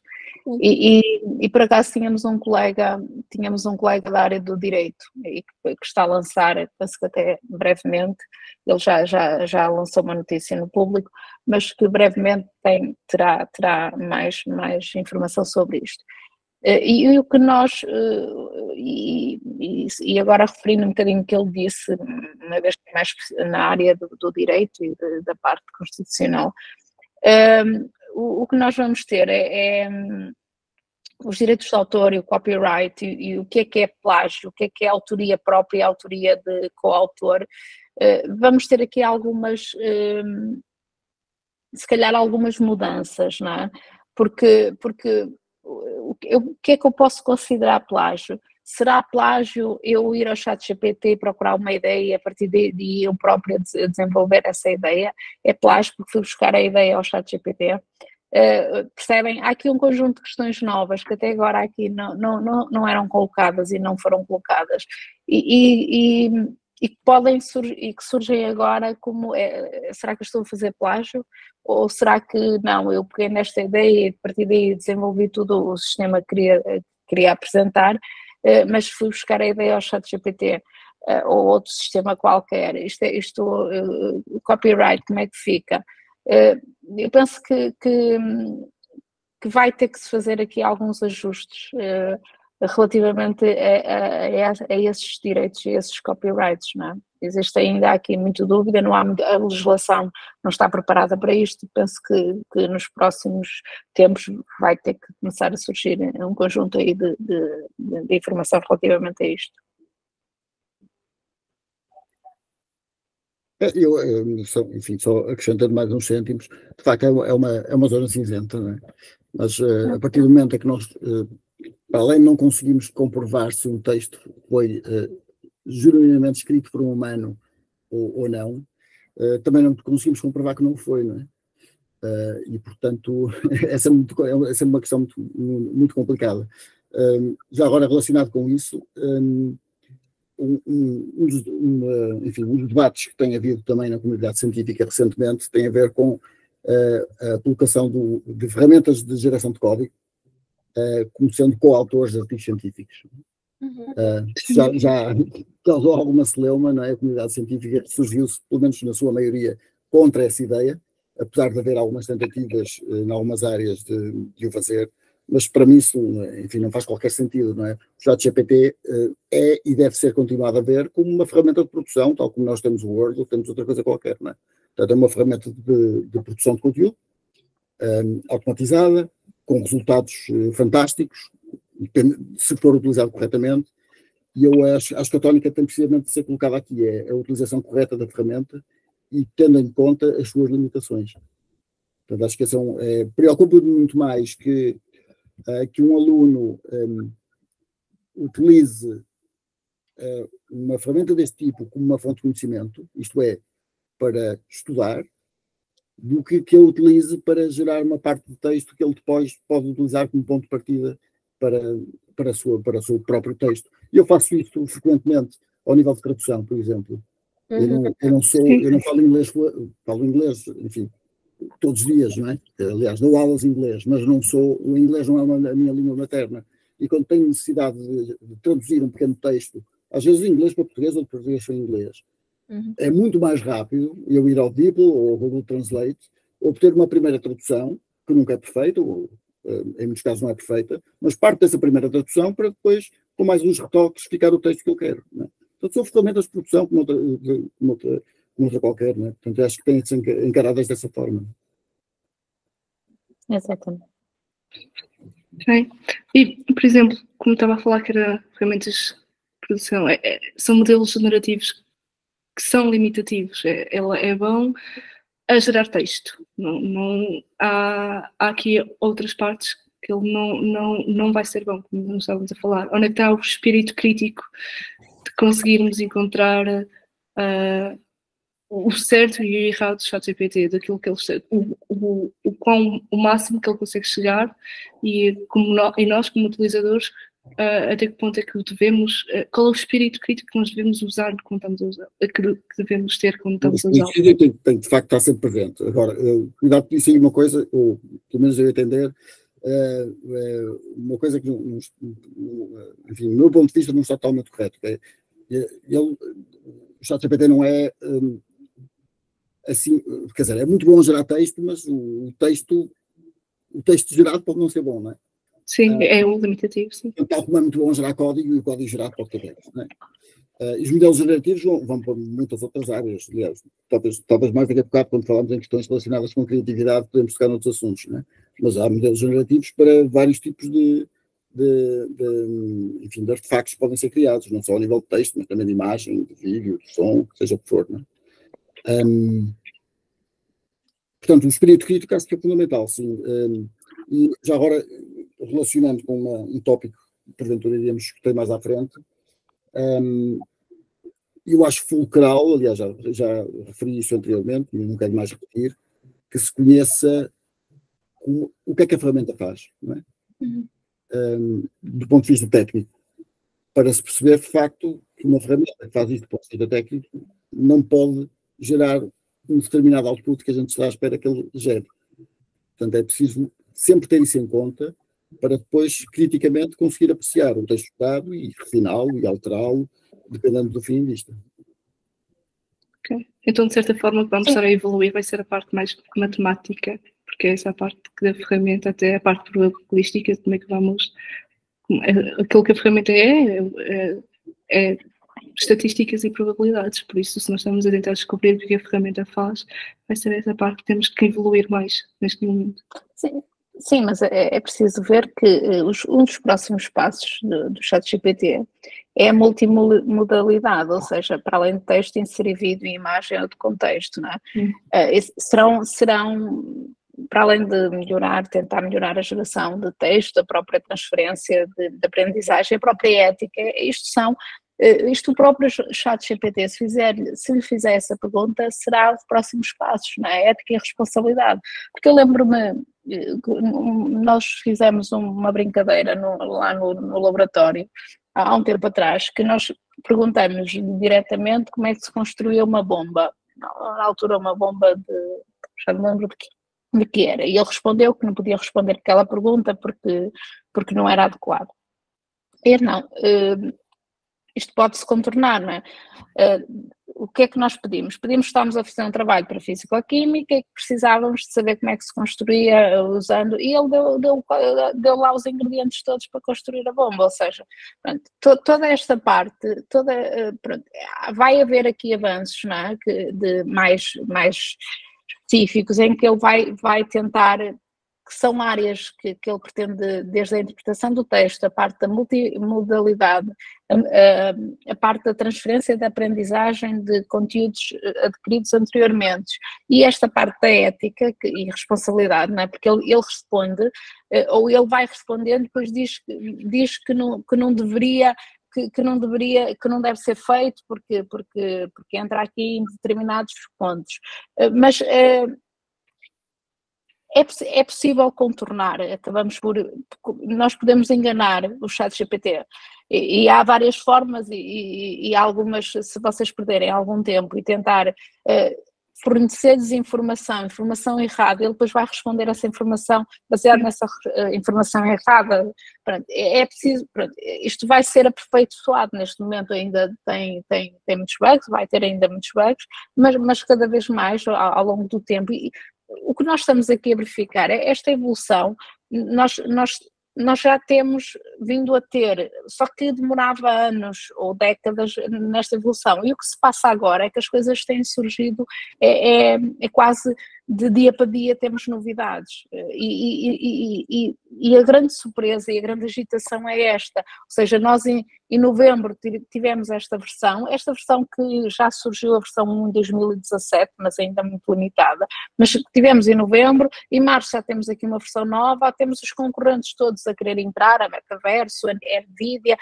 E por acaso tínhamos um colega da área do direito e que está a lançar, penso que até brevemente, ele já lançou uma notícia no público, mas que brevemente terá mais informação sobre isto. E o que nós, e agora referindo um bocadinho o que ele disse, uma vez que mais na área do direito e da parte constitucional, o que nós vamos ter é os direitos de autor e o copyright e o que é plágio, o que é autoria própria e autoria de coautor. Vamos ter aqui se calhar algumas mudanças, não é? Porque o que é que eu posso considerar plágio? Será plágio eu ir ao ChatGPT e procurar uma ideia e a partir daí eu própria desenvolver essa ideia? É plágio porque fui buscar a ideia ao ChatGPT? Percebem? Há aqui um conjunto de questões novas que até agora aqui não eram colocadas e não foram colocadas e que podem surgir e que surgem agora como será que eu estou a fazer plágio? Ou será que não, eu peguei nesta ideia e a partir daí desenvolvi tudo o sistema que queria apresentar, mas fui buscar a ideia ao ChatGPT ou outro sistema qualquer. O copyright, como é que fica? Eu penso que vai ter que se fazer aqui alguns ajustes relativamente a esses direitos e a esses copyrights, não é? Existe ainda aqui muita dúvida, a legislação não está preparada para isto, penso que nos próximos tempos vai ter que começar a surgir um conjunto aí de informação relativamente a isto. Enfim, só acrescentando mais uns cêntimos, de facto é uma zona cinzenta, não é? Mas a partir do momento em que nós, para além de não conseguimos comprovar se um texto foi genuinamente escrito por um humano ou não, também não conseguimos comprovar que não foi, não é? E portanto essa é uma questão muito complicada. Já agora relacionado com isso, dos debates que tem havido também na comunidade científica recentemente tem a ver com a colocação de ferramentas de geração de código como sendo coautores de artigos científicos. Já causou alguma celeuma, não é? A comunidade científica surgiu-se, pelo menos na sua maioria, contra essa ideia, apesar de haver algumas tentativas em algumas áreas de o fazer, mas para mim isso, enfim, não faz qualquer sentido, não é? O ChatGPT é e deve ser continuado a ver como uma ferramenta de produção, tal como nós temos o Word ou temos outra coisa qualquer, não é? Portanto, é uma ferramenta de produção de conteúdo, automatizada, com resultados fantásticos, se for utilizado corretamente, e eu acho que a tónica tem precisamente de ser colocada aqui, é a utilização correta da ferramenta e tendo em conta as suas limitações. Portanto, acho que preocupa-me muito mais que um aluno utilize uma ferramenta deste tipo como uma fonte de conhecimento, isto é, para estudar, do que eu utilize para gerar uma parte de texto que ele depois pode utilizar como ponto de partida para o seu próprio texto. E eu faço isso frequentemente ao nível de tradução, por exemplo. Eu não falo inglês, enfim, todos os dias, não é? Aliás, dou aulas de inglês, mas o inglês não é a minha língua materna. E quando tenho necessidade de traduzir um pequeno texto, às vezes de inglês para português ou de português para inglês, é muito mais rápido eu ir ao DeepL ou ao Google Translate, obter uma primeira tradução, que nunca é perfeita, ou em muitos casos não é perfeita, mas parte dessa primeira tradução para depois, com mais uns retoques, ficar o texto que eu quero. Não é? Portanto, são ferramentas de produção como outra qualquer, não é? Portanto, acho que têm de ser encaradas dessa forma. Exatamente. Okay. E, por exemplo, como estava a falar que era ferramentas de produção, são modelos generativos que são limitativos. É bom a gerar texto. Não, há aqui outras partes que ele não vai ser bom, como nós estávamos a falar. Onde é que está o espírito crítico de conseguirmos encontrar o certo e o errado do ChatGPT, daquilo que ele o máximo que ele consegue chegar e nós como utilizadores até que ponto é que devemos, qual é o espírito crítico que nós devemos usar quando estamos a usar, que devemos ter quando estamos a usar. O espírito tem de facto estar sempre presente. Agora, cuidado que disse aí uma coisa, ou pelo menos eu entender, uma coisa que, enfim, do meu ponto de vista, não está totalmente correto. O ChatGPT não é assim, quer dizer, é muito bom gerar texto, mas o texto gerado pode não ser bom, não é? Sim, é um limitativo, sim. Tal como é muito bom gerar código, e o código gerado pode ter texto, não é? E os modelos generativos vão para muitas outras áreas, aliás, talvez mais daqui a bocado, quando falamos em questões relacionadas com criatividade, podemos tocar noutros assuntos, não é? Mas há modelos generativos para vários tipos de artefactos que podem ser criados, não só ao nível de texto, mas também de imagem, de vídeo, de som, seja o que for, não é? Portanto, o espírito crítico acho que é fundamental, sim. E já agora, relacionando com um tópico que porventura iríamos discutir mais à frente, eu acho fulcral, aliás, já referi isso anteriormente, e não quero mais repetir, que se conheça o que é que a ferramenta faz, não é? Do ponto de vista técnico, para se perceber de facto que uma ferramenta que faz isto do ponto de vista técnico não pode gerar um determinado output que a gente está à espera que ele gere. Portanto, é preciso sempre ter isso em conta para depois, criticamente, conseguir apreciar o texto dado e refiná-lo e alterá-lo, dependendo do fim de vista. Okay. Então, de certa forma, o que vamos estar a evoluir vai ser a parte mais matemática, porque é essa a parte da ferramenta, até a parte probabilística, como é que vamos... Aquilo que a ferramenta é estatísticas e probabilidades, por isso, se nós estamos a tentar descobrir o que a ferramenta faz, vai ser essa parte que temos que evoluir mais neste momento. Sim, mas é preciso ver que um dos próximos passos do ChatGPT é a multimodalidade, ou seja, para além de texto, inserir vídeo e imagem ou de contexto, não é? Serão, para além de tentar melhorar a geração de texto, a própria transferência de aprendizagem, a própria ética, isto o próprio ChatGPT, se lhe fizer essa pergunta, será os próximos passos, não é? Ética e responsabilidade. Porque eu lembro-me, nós fizemos uma brincadeira lá no laboratório, há um tempo atrás, que nós perguntamos diretamente como é que se construía uma bomba. Na altura, uma bomba já não lembro de que era. E ele respondeu que não podia responder aquela pergunta porque não era adequado. Isto pode-se contornar, não é? O que é que nós pedimos? Estávamos a fazer um trabalho para Físico-Química e que precisávamos de saber como é que se construía usando, e ele deu lá os ingredientes todos para construir a bomba, ou seja, pronto, toda esta parte, pronto, vai haver aqui avanços, não é? De mais específicos, em que ele vai tentar, que são áreas que ele pretende, desde a interpretação do texto, a parte da multimodalidade, a parte da transferência da aprendizagem de conteúdos adquiridos anteriormente, e esta parte da ética e responsabilidade, não é? Porque ele responde, ou ele vai respondendo, depois diz que não deveria, que não deve ser feito porque entra aqui em determinados pontos, mas é possível contornar, nós podemos enganar o ChatGPT. E há várias formas e algumas, se vocês perderem algum tempo e tentar fornecer-lhes informação errada, ele depois vai responder essa informação baseada nessa informação errada. Pronto, é preciso, pronto, isto vai ser aperfeiçoado. Neste momento ainda tem muitos bugs, vai ter ainda muitos bugs, mas cada vez mais ao longo do tempo. E o que nós estamos aqui a verificar é esta evolução. Nós já temos vindo a ter, só que demorava anos ou décadas nesta evolução. E o que se passa agora é que as coisas têm surgido, é quase de dia para dia temos novidades. E a grande surpresa e a grande agitação é esta. Ou seja, nós em novembro tivemos esta versão que já surgiu, a versão 1 em 2017, mas ainda muito limitada, mas tivemos em novembro, em março já temos aqui uma versão nova, temos os concorrentes todos a querer entrar, a Metaverso, a Nvidia,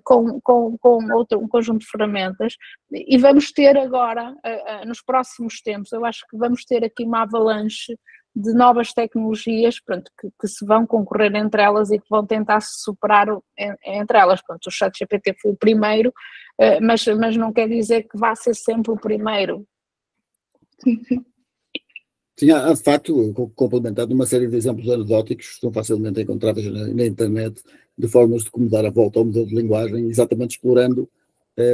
com um conjunto de ferramentas, e vamos ter agora, nos próximos tempos, eu acho que vamos ter aqui uma avalanche de novas tecnologias, pronto, que se vão concorrer entre elas e que vão tentar se superar entre elas. Pronto, o ChatGPT foi o primeiro, mas não quer dizer que vá ser sempre o primeiro. Sim, há de facto, complementado, uma série de exemplos anedóticos que são facilmente encontráveis na internet, de formas de como dar a volta ao modelo de linguagem, exatamente explorando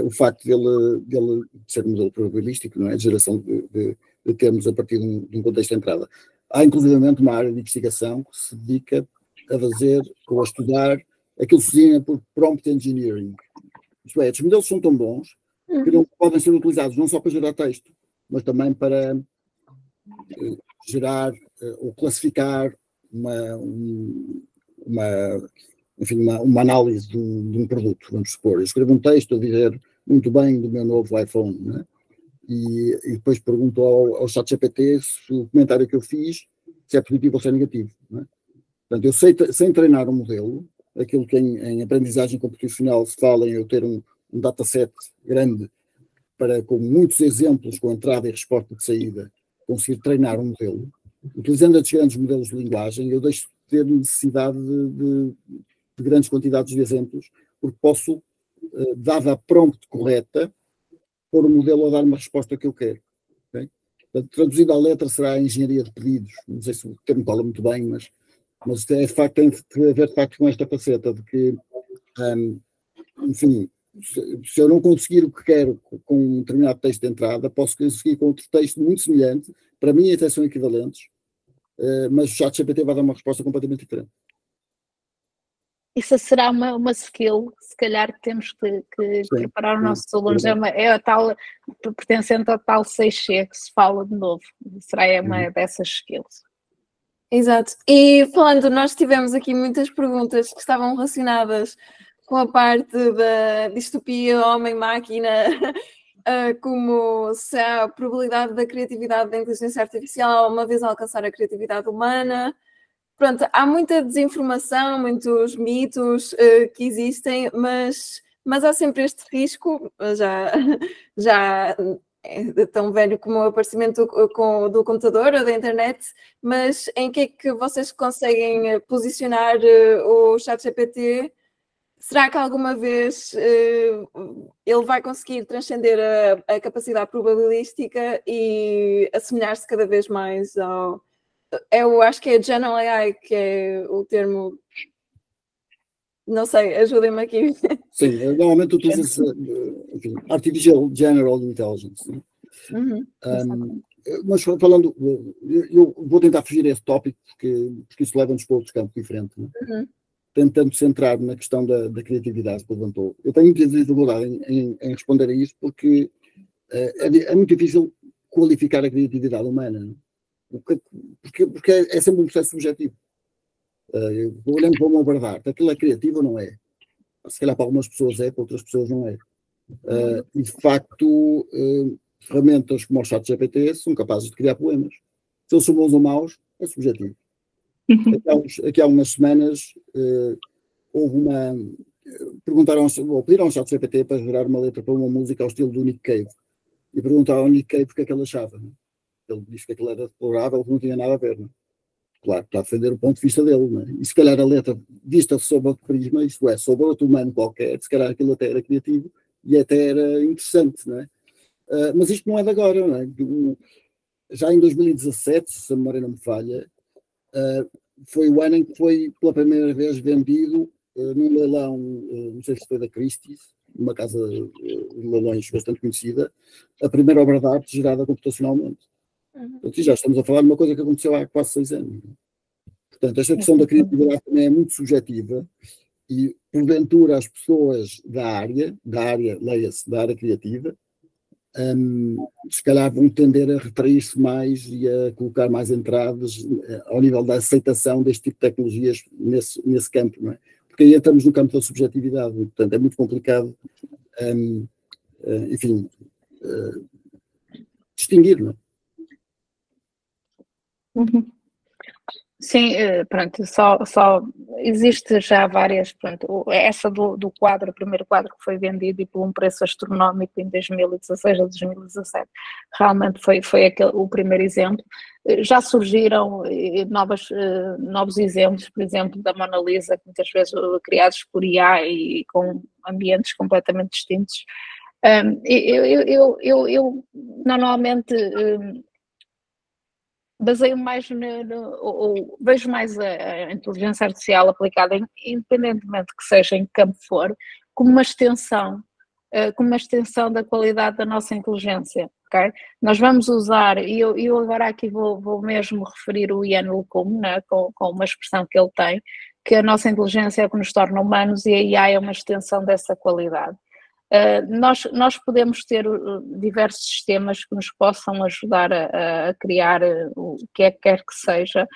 o facto dele ser um modelo probabilístico, não é? De geração de termos a partir de um contexto de entrada. Há, inclusivamente, uma área de investigação que se dedica a fazer ou a estudar aquilo que se designa por prompt engineering. Isto é, estes modelos são tão bons que não podem ser utilizados não só para gerar texto, mas também para gerar ou classificar uma análise de um produto, vamos supor. Eu escrevo um texto a dizer muito bem do meu novo iPhone, né? E depois pergunto ao ChatGPT se o comentário que eu fiz se é positivo ou se é negativo, né? Portanto, eu sem treinar um modelo, aquilo que em aprendizagem computacional se fala em eu ter um dataset grande para, com muitos exemplos, com entrada e resposta de saída, conseguir treinar um modelo. Utilizando estes grandes modelos de linguagem, eu deixo de ter necessidade de grandes quantidades de exemplos, porque posso, dada a prompt correta, pôr o modelo a dar uma resposta que eu quero. Okay? Portanto, traduzido à letra será a engenharia de pedidos. Não sei se o termo fala muito bem, mas é de facto, tem a ver de facto com esta faceta de que, enfim, se eu não conseguir o que quero com um determinado texto de entrada, posso conseguir com outro texto muito semelhante, para mim até são equivalentes, mas o ChatGPT vai dar uma resposta completamente diferente. Isso será uma skill, se calhar que temos que preparar os nossos alunos, é a tal, pertencente ao tal 6C que se fala de novo, será uma dessas skills. Exato, e falando, nós tivemos aqui muitas perguntas que estavam relacionadas com a parte da distopia homem-máquina, como se há a probabilidade da criatividade da inteligência artificial uma vez alcançar a criatividade humana. Pronto, há muita desinformação, muitos mitos que existem, mas há sempre este risco, já é tão velho como o aparecimento do computador ou da internet, mas em que é que vocês conseguem posicionar o ChatGPT? Será que alguma vez ele vai conseguir transcender a capacidade probabilística e assemelhar-se cada vez mais ao... Eu acho que é General AI, que é o termo... Não sei, ajudem-me aqui. Sim, normalmente utiliza-se Artificial General Intelligence. Né? Mas falando, eu vou tentar fugir a esse tópico, porque isso leva-nos para outros campos diferentes. Né? Tentando centrar na questão da criatividade que levantou. Eu tenho muita dificuldade em responder a isso, porque é muito difícil qualificar a criatividade humana. Né? Porque é sempre um processo subjetivo. Olhando para uma verdade, aquilo é criativo ou não é? Se calhar para algumas pessoas é, para outras pessoas não é. E de facto, ferramentas como o ChatGPT são capazes de criar problemas. Se eles são bons ou maus, é subjetivo. Aqui há umas semanas houve pediram ao ChatGPT para gerar uma letra para uma música ao estilo do Nick Cave. E perguntaram ao Nick Cave o que é que ele achava. Né? Ele disse que aquilo era deplorável, que não tinha nada a ver. Né? claro, para defender o ponto de vista dele, não é? E se calhar a letra vista sob outro prisma, isto é, sobre outro humano qualquer, se calhar aquilo até era criativo e até era interessante, não é? Mas isto não é de agora, não é? Já em 2017, se a memória não me falha, foi o ano em que foi pela primeira vez vendido num leilão, não sei se foi da Christie's, uma casa de leilões bastante conhecida, a primeira obra de arte gerada computacionalmente. Portanto, já estamos a falar de uma coisa que aconteceu há quase 6 anos. Portanto, esta questão da criatividade também é muito subjetiva e, porventura, as pessoas da área, leia-se, da área criativa, se calhar vão tender a retrair-se mais e a colocar mais entraves ao nível da aceitação deste tipo de tecnologias nesse campo, não é? Porque aí entramos no campo da subjetividade, portanto é muito complicado, enfim, distinguir, não é? Uhum. Sim, pronto, só existe já várias, pronto, essa do quadro, o primeiro quadro que foi vendido e por um preço astronómico em 2016 ou 2017, realmente foi o primeiro exemplo. Já surgiram novos exemplos, por exemplo, da Mona Lisa, que muitas vezes criados por IA e com ambientes completamente distintos. Eu normalmente baseio mais ou vejo mais a inteligência artificial aplicada, independentemente que seja em que campo for, como uma extensão da qualidade da nossa inteligência, ok? Nós vamos usar, e eu agora aqui vou mesmo referir o Ian LeCun, né, com uma expressão que ele tem, que a nossa inteligência é o que nos torna humanos e a AI é uma extensão dessa qualidade. Nós podemos ter diversos sistemas que nos possam ajudar a criar o que quer que seja,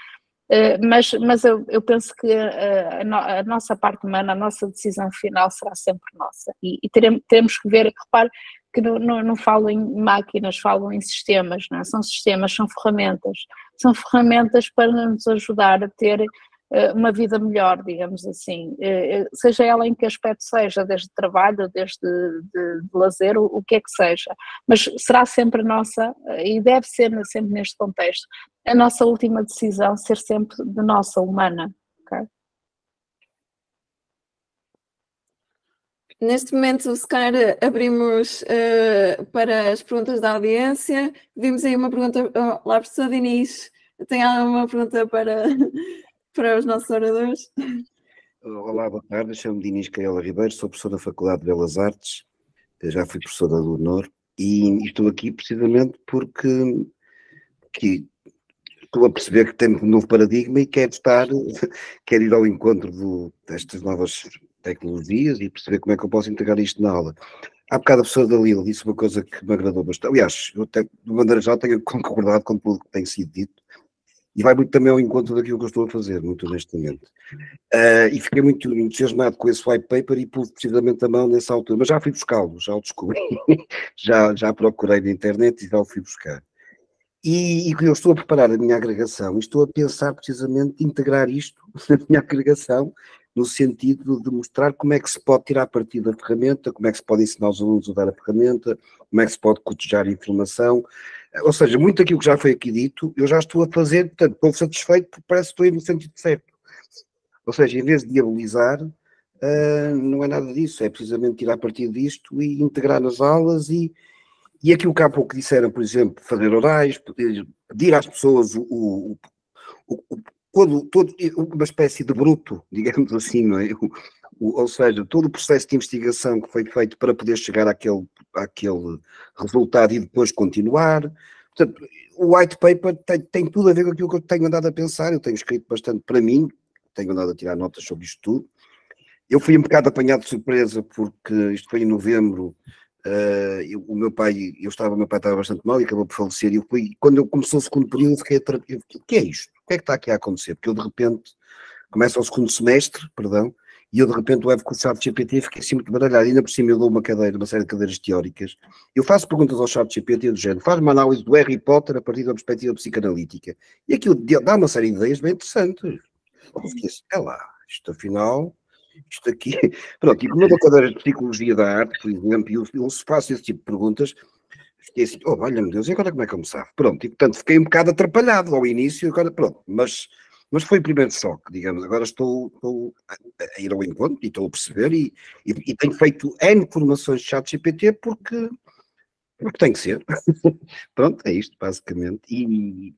mas eu penso que a nossa parte humana, a nossa decisão final será sempre nossa e teremos que ver, repare que não falo em máquinas, falo em sistemas, não é? São sistemas, são ferramentas para nos ajudar a ter uma vida melhor, digamos assim, seja ela em que aspecto seja, desde trabalho, desde de lazer, o que é que seja, mas será sempre nossa, e deve ser sempre neste contexto, a nossa última decisão ser sempre de nossa, humana, ok? Neste momento, se calhar, abrimos para as perguntas da audiência. Vimos aí uma pergunta, olá, professor Diniz, tem alguma pergunta para os nossos oradores? Olá, boa tarde, chamo-me Diniz Caela Ribeiro, sou professor da Faculdade de Belas Artes, já fui professor da Leonor e estou aqui precisamente porque estou a perceber que temos um novo paradigma e quero ir ao encontro destas novas tecnologias e perceber como é que eu posso integrar isto na aula. Há bocado a professora Dalila disse uma coisa que me agradou bastante, aliás, eu de maneira geral tenho concordado com tudo que tem sido dito, e vai muito também ao encontro daquilo que eu estou a fazer, muito honestamente. E fiquei muito entusiasmado com esse white paper e pus precisamente a mão nessa altura, mas já fui buscá-lo, já o descobri, já procurei na internet e já o fui buscar. E eu estou a preparar a minha agregação e estou a pensar precisamente integrar isto na minha agregação, no sentido de mostrar como é que se pode tirar partido da ferramenta, como é que se pode ensinar os alunos a usar a ferramenta, como é que se pode cotejar a informação. Ou seja, muito daquilo que já foi aqui dito, eu já estou a fazer, portanto, estou satisfeito porque parece que estou a ir no sentido certo. Ou seja, em vez de diabolizar, não é nada disso, é precisamente tirar partido disto e integrar nas aulas e aquilo que há pouco disseram, por exemplo, fazer orais, pedir às pessoas uma espécie de bruto, digamos assim, não é? Ou seja, todo o processo de investigação que foi feito para poder chegar àquele resultado e depois continuar. Portanto, o white paper tem tudo a ver com aquilo que eu tenho andado a pensar, eu tenho escrito bastante para mim, tenho andado a tirar notas sobre isto tudo. Eu fui um bocado apanhado de surpresa porque isto foi em novembro, o meu pai estava bastante mal e acabou por falecer, e quando começou o segundo período, o que é isto? O que é que está aqui a acontecer? Porque eu de repente, começa o segundo semestre, e eu de repente levo com o ChatGPT e fiquei assim muito baralhado, ainda por cima eu dou uma série de cadeiras teóricas, eu faço perguntas ao ChatGPT do género, faz uma análise do Harry Potter a partir da perspectiva psicanalítica, e aquilo dá uma série de ideias bem interessantes. Eu fiquei assim, isto afinal... Isto aqui, pronto, e como eu dou cadeiras de psicologia da arte, por exemplo, e eu faço esse tipo de perguntas, fiquei assim, valha-me Deus, e agora como é que eu me sabe? Pronto, e portanto fiquei um bocado atrapalhado ao início, agora pronto, mas Mas foi o primeiro choque, digamos. Agora estou a ir ao encontro e estou a perceber e tenho feito N formações de ChatGPT porque tem que ser. Pronto, é isto, basicamente. E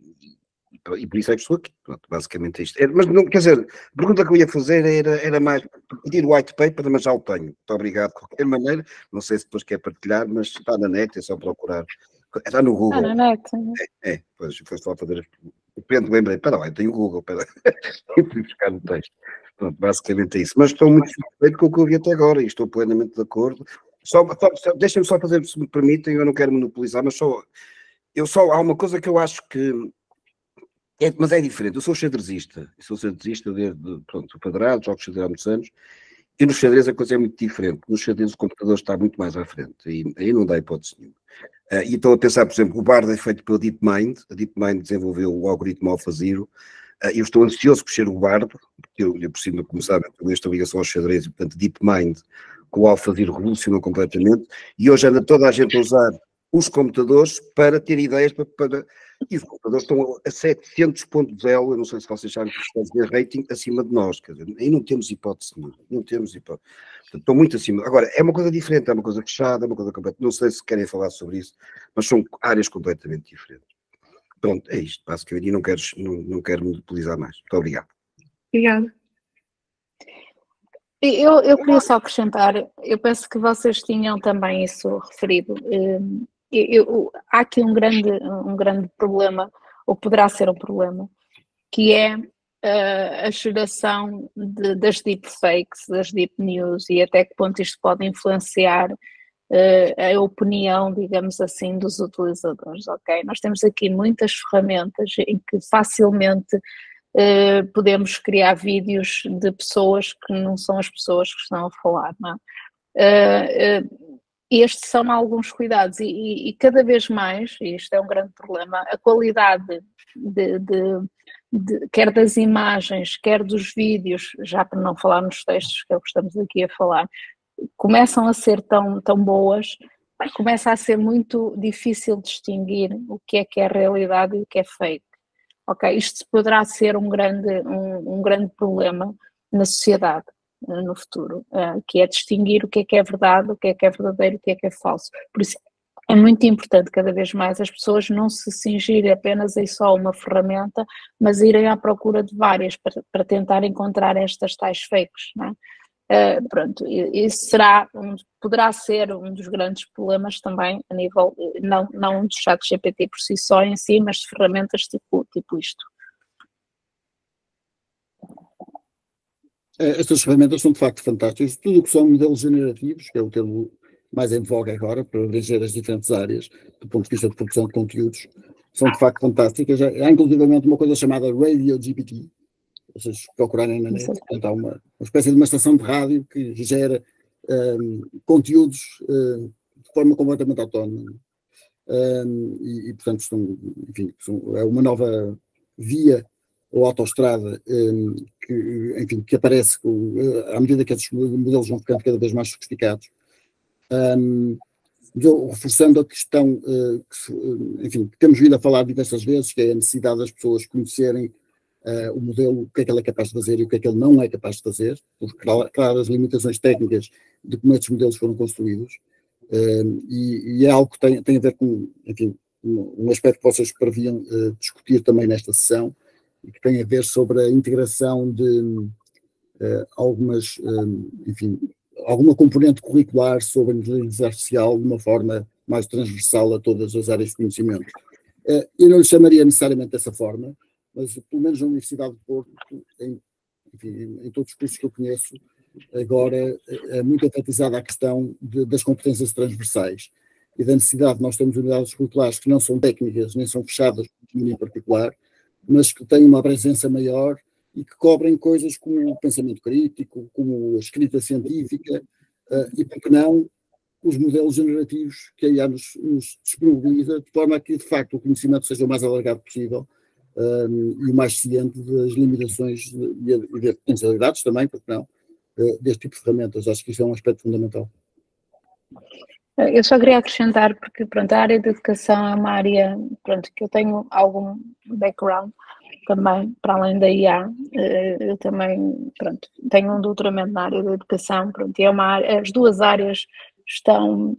por isso é que estou aqui. Pronto, basicamente é isto. Mas não, quer dizer, a pergunta que eu ia fazer era mais pedir o white paper, mas já o tenho. Muito obrigado de qualquer maneira. Não sei se depois quer partilhar, mas está na net, é só procurar. Está no Google. Está na net. Pois foi só fazer. De repente lembrei, espera lá, eu tenho o Google, espera. Eu fui buscar no texto. Pronto, basicamente é isso. Mas estou muito satisfeito com o que eu vi até agora e estou plenamente de acordo. Deixem-me só fazer, se me permitem, eu não quero monopolizar, mas há uma coisa que eu acho que mas é diferente. Eu sou xadrezista desde, pronto, federado, jogo xadrez há muitos anos, e no xadrez a coisa é muito diferente. No xadrez o computador está muito mais à frente, e aí não dá hipótese nenhuma. E estou a pensar, por exemplo, o Bard é feito pela DeepMind, a DeepMind desenvolveu o algoritmo AlphaZero, e eu estou ansioso por ser o Bard, porque eu por cima, como sabem, tenho esta ligação ao xadrez, e portanto DeepMind com o AlphaZero revolucionou completamente, e hoje anda toda a gente a usar os computadores para ter ideias, e os computadores estão a 700.0, eu não sei se vocês sabem que estão a ver rating acima de nós, quer dizer, aí não temos hipótese nenhuma, não temos hipótese. Portanto, estão muito acima. Agora, é uma coisa diferente, é uma coisa fechada, é uma coisa completa, não sei se querem falar sobre isso, mas são áreas completamente diferentes. Pronto, é isto, basicamente, e não quero monopolizar mais. Muito obrigado. Obrigada. Eu queria só acrescentar, eu penso que vocês tinham também isso referido. Há aqui um grande problema, ou poderá ser um problema, que é a geração das deepfakes, das deep news, e até que ponto isto pode influenciar a opinião, digamos assim, dos utilizadores, ok? Nós temos aqui muitas ferramentas em que facilmente podemos criar vídeos de pessoas que não são as pessoas que estão a falar, não é? Estes são alguns cuidados e cada vez mais, e isto é um grande problema, a qualidade quer das imagens, quer dos vídeos, já para não falar nos textos, que é o que estamos aqui a falar, começam a ser tão boas, começa a ser muito difícil distinguir o que é realidade e o que é fake. Ok, isto poderá ser um grande problema na sociedade no futuro, que é distinguir o que é verdade, o que é verdadeiro, o que é falso. Por isso é muito importante cada vez mais as pessoas não se cingirem apenas em só uma ferramenta, mas irem à procura de várias para tentar encontrar estas tais fakes, não é? Pronto, isso poderá ser um dos grandes problemas também a nível, não do ChatGPT por si só em si, mas de ferramentas tipo isto. Estas ferramentas são de facto fantásticas. Tudo o que são modelos generativos, que é o termo mais em voga agora, para abranger as diferentes áreas, do ponto de vista de produção de conteúdos, são de facto fantásticas. Há inclusivamente uma coisa chamada RadioGPT, vocês procurarem na net, portanto, há uma espécie de uma estação de rádio que gera conteúdos de forma completamente autónoma. Portanto, é uma nova via ou autoestrada que aparece à medida que esses modelos vão ficando cada vez mais sofisticados. Reforçando a questão que temos vindo a falar diversas vezes, que é a necessidade das pessoas conhecerem o modelo, o que é que ele é capaz de fazer e o que é que ele não é capaz de fazer, por claras limitações técnicas de como estes modelos foram construídos, e é algo que tem a ver com, enfim, um aspecto que vocês previam discutir também nesta sessão, e que tem a ver sobre a integração de alguma componente curricular sobre a inteligência artificial de uma forma mais transversal a todas as áreas de conhecimento. Eu não lhe chamaria necessariamente dessa forma, mas pelo menos na Universidade de Porto, em todos os cursos que eu conheço, agora é muito enfatizada a questão das competências transversais e da necessidade de nós termos unidades curriculares que não são técnicas, nem são fechadas em particular, mas que têm uma presença maior e que cobrem coisas como o pensamento crítico, como a escrita científica e, por que não, os modelos generativos que a IA nos disponibiliza, de forma a que, de facto, o conhecimento seja o mais alargado possível e o mais ciente das limitações e das potencialidades também, porque não, deste tipo de ferramentas. Acho que isso é um aspecto fundamental. Eu só queria acrescentar, porque pronto, a área de educação é uma área que eu tenho algum background, também, para além da IA. Eu também, pronto, tenho um doutoramento na área da educação, pronto, e as duas áreas são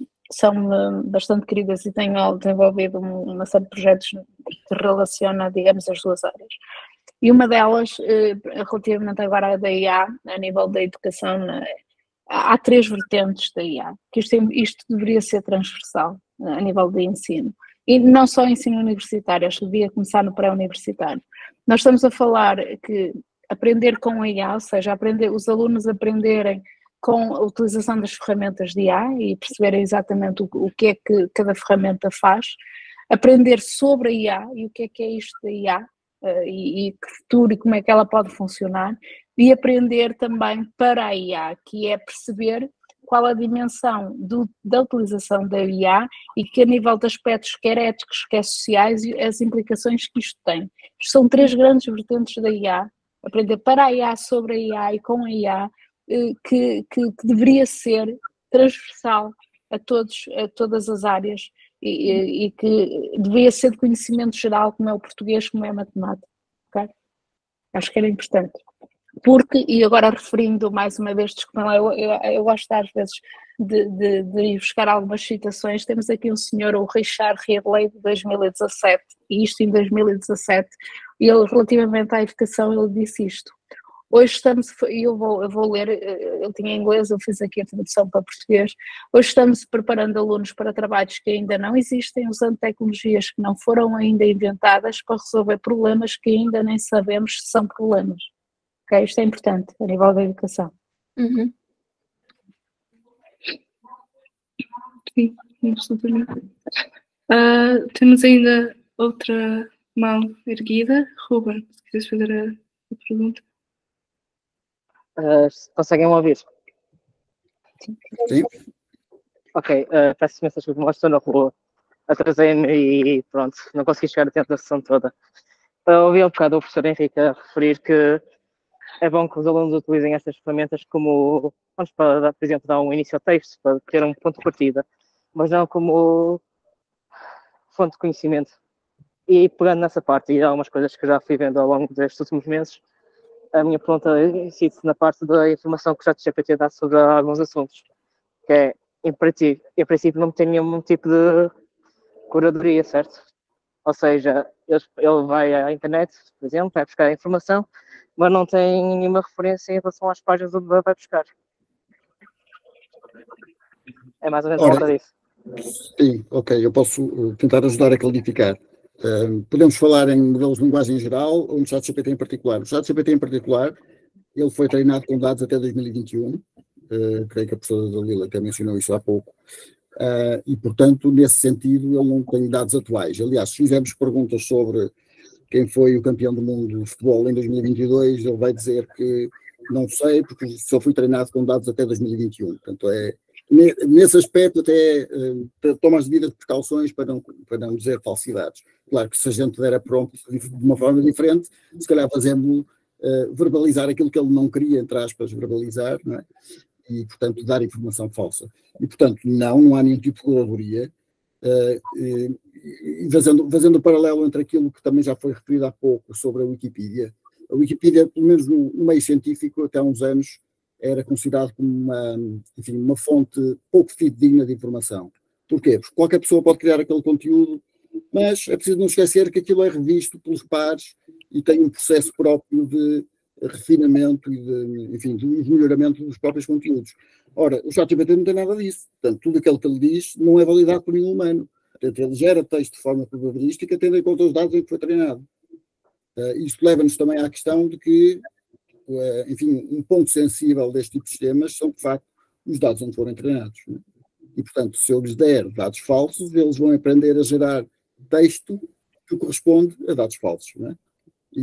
bastante queridas e tenho desenvolvido uma série de projetos que relaciona, digamos, as duas áreas. E uma delas, relativamente agora à da IA, a nível da educação, há 3 vertentes da IA, que isto deveria ser transversal a nível de ensino. E não só ensino universitário, acho que devia começar no pré-universitário. Nós estamos a falar que aprender com a IA, ou seja, os alunos aprenderem com a utilização das ferramentas de IA e perceberem exatamente o que é que cada ferramenta faz, aprender sobre a IA e o que é isto da IA, e que futuro e como é que ela pode funcionar, e aprender também para a IA, que é perceber qual a dimensão da utilização da IA e que a nível de aspectos quer éticos, quer sociais, e as implicações que isto tem. Isto são 3 grandes vertentes da IA, aprender para a IA, sobre a IA e com a IA, que deveria ser transversal a todas as áreas e que deveria ser de conhecimento geral, como é o português, como é a matemática. Okay? Acho que era importante. Porque, e agora referindo mais uma vez, desculpem lá, eu gosto às vezes de ir buscar algumas citações. Temos aqui um senhor, o Richard Ridley, de 2017, e isto em 2017, e ele, relativamente à educação, ele disse isto. Hoje estamos, eu vou ler, eu tinha em inglês, eu fiz aqui a tradução para português. Hoje estamos preparando alunos para trabalhos que ainda não existem, usando tecnologias que não foram ainda inventadas para resolver problemas que ainda nem sabemos se são problemas. Okay? Isto é importante a nível da educação. Uhum. Sim, absolutamente. Temos ainda outra mão erguida. Ruben, se quiseres fazer a pergunta. Conseguem ouvir? Sim. Ok, peço imensa desculpa, mas estou na rua, atrasei-me e pronto, não consegui chegar a tempo da sessão toda. Ouvi um bocado o professor Henrique a referir que é bom que os alunos utilizem estas ferramentas como, para, por exemplo, dar um início ao texto, para ter um ponto de partida, mas não como fonte de conhecimento. E pegando nessa parte, e há algumas coisas que já fui vendo ao longo destes últimos meses, a minha pergunta incide na parte da informação que o ChatGPT dá sobre alguns assuntos, que é, em princípio não tem nenhum tipo de curadoria, certo? Ou seja, ele vai à internet, por exemplo, vai buscar a informação, mas não tem nenhuma referência em relação às páginas onde vai buscar. É mais ou menos volta disso. Sim, ok, eu posso tentar ajudar a clarificar. Podemos falar em modelos de linguagem em geral ou no ChatGPT em particular. O ChatGPT em particular, ele foi treinado com dados até 2021, creio que a professora Dalila até mencionou isso há pouco, e portanto, nesse sentido, ele não tem dados atuais. Aliás, se fizermos perguntas sobre quem foi o campeão do mundo de futebol em 2022, ele vai dizer que não sei, porque só fui treinado com dados até 2021. Portanto, nesse aspecto até toma as devidas precauções para não dizer falsidades. Claro que se a gente der a prompt de uma forma diferente, se calhar fazemos verbalizar aquilo que ele não queria, entre aspas, verbalizar, não é? E, portanto, dar informação falsa. E, portanto, não há nenhum tipo de curadoria. Fazendo o paralelo entre aquilo que também já foi referido há pouco sobre a Wikipedia. A Wikipedia, pelo menos no meio científico, até há uns anos, era considerado como uma fonte pouco fidedigna de informação. Porquê? Porque qualquer pessoa pode criar aquele conteúdo, mas é preciso não esquecer que aquilo é revisto pelos pares e tem um processo próprio de refinamento e de melhoramento dos próprios conteúdos. Ora, o ChatGPT não tem nada disso. Portanto, tudo aquilo que ele diz não é validado por nenhum humano. Portanto, ele gera texto de forma probabilística, tendo em conta os dados em que foi treinado. Isto leva-nos também à questão de que, enfim, um ponto sensível deste tipo de sistemas são, de facto, os dados onde foram treinados. Né? E, portanto, se eu lhes der dados falsos, eles vão aprender a gerar texto que corresponde a dados falsos. Né?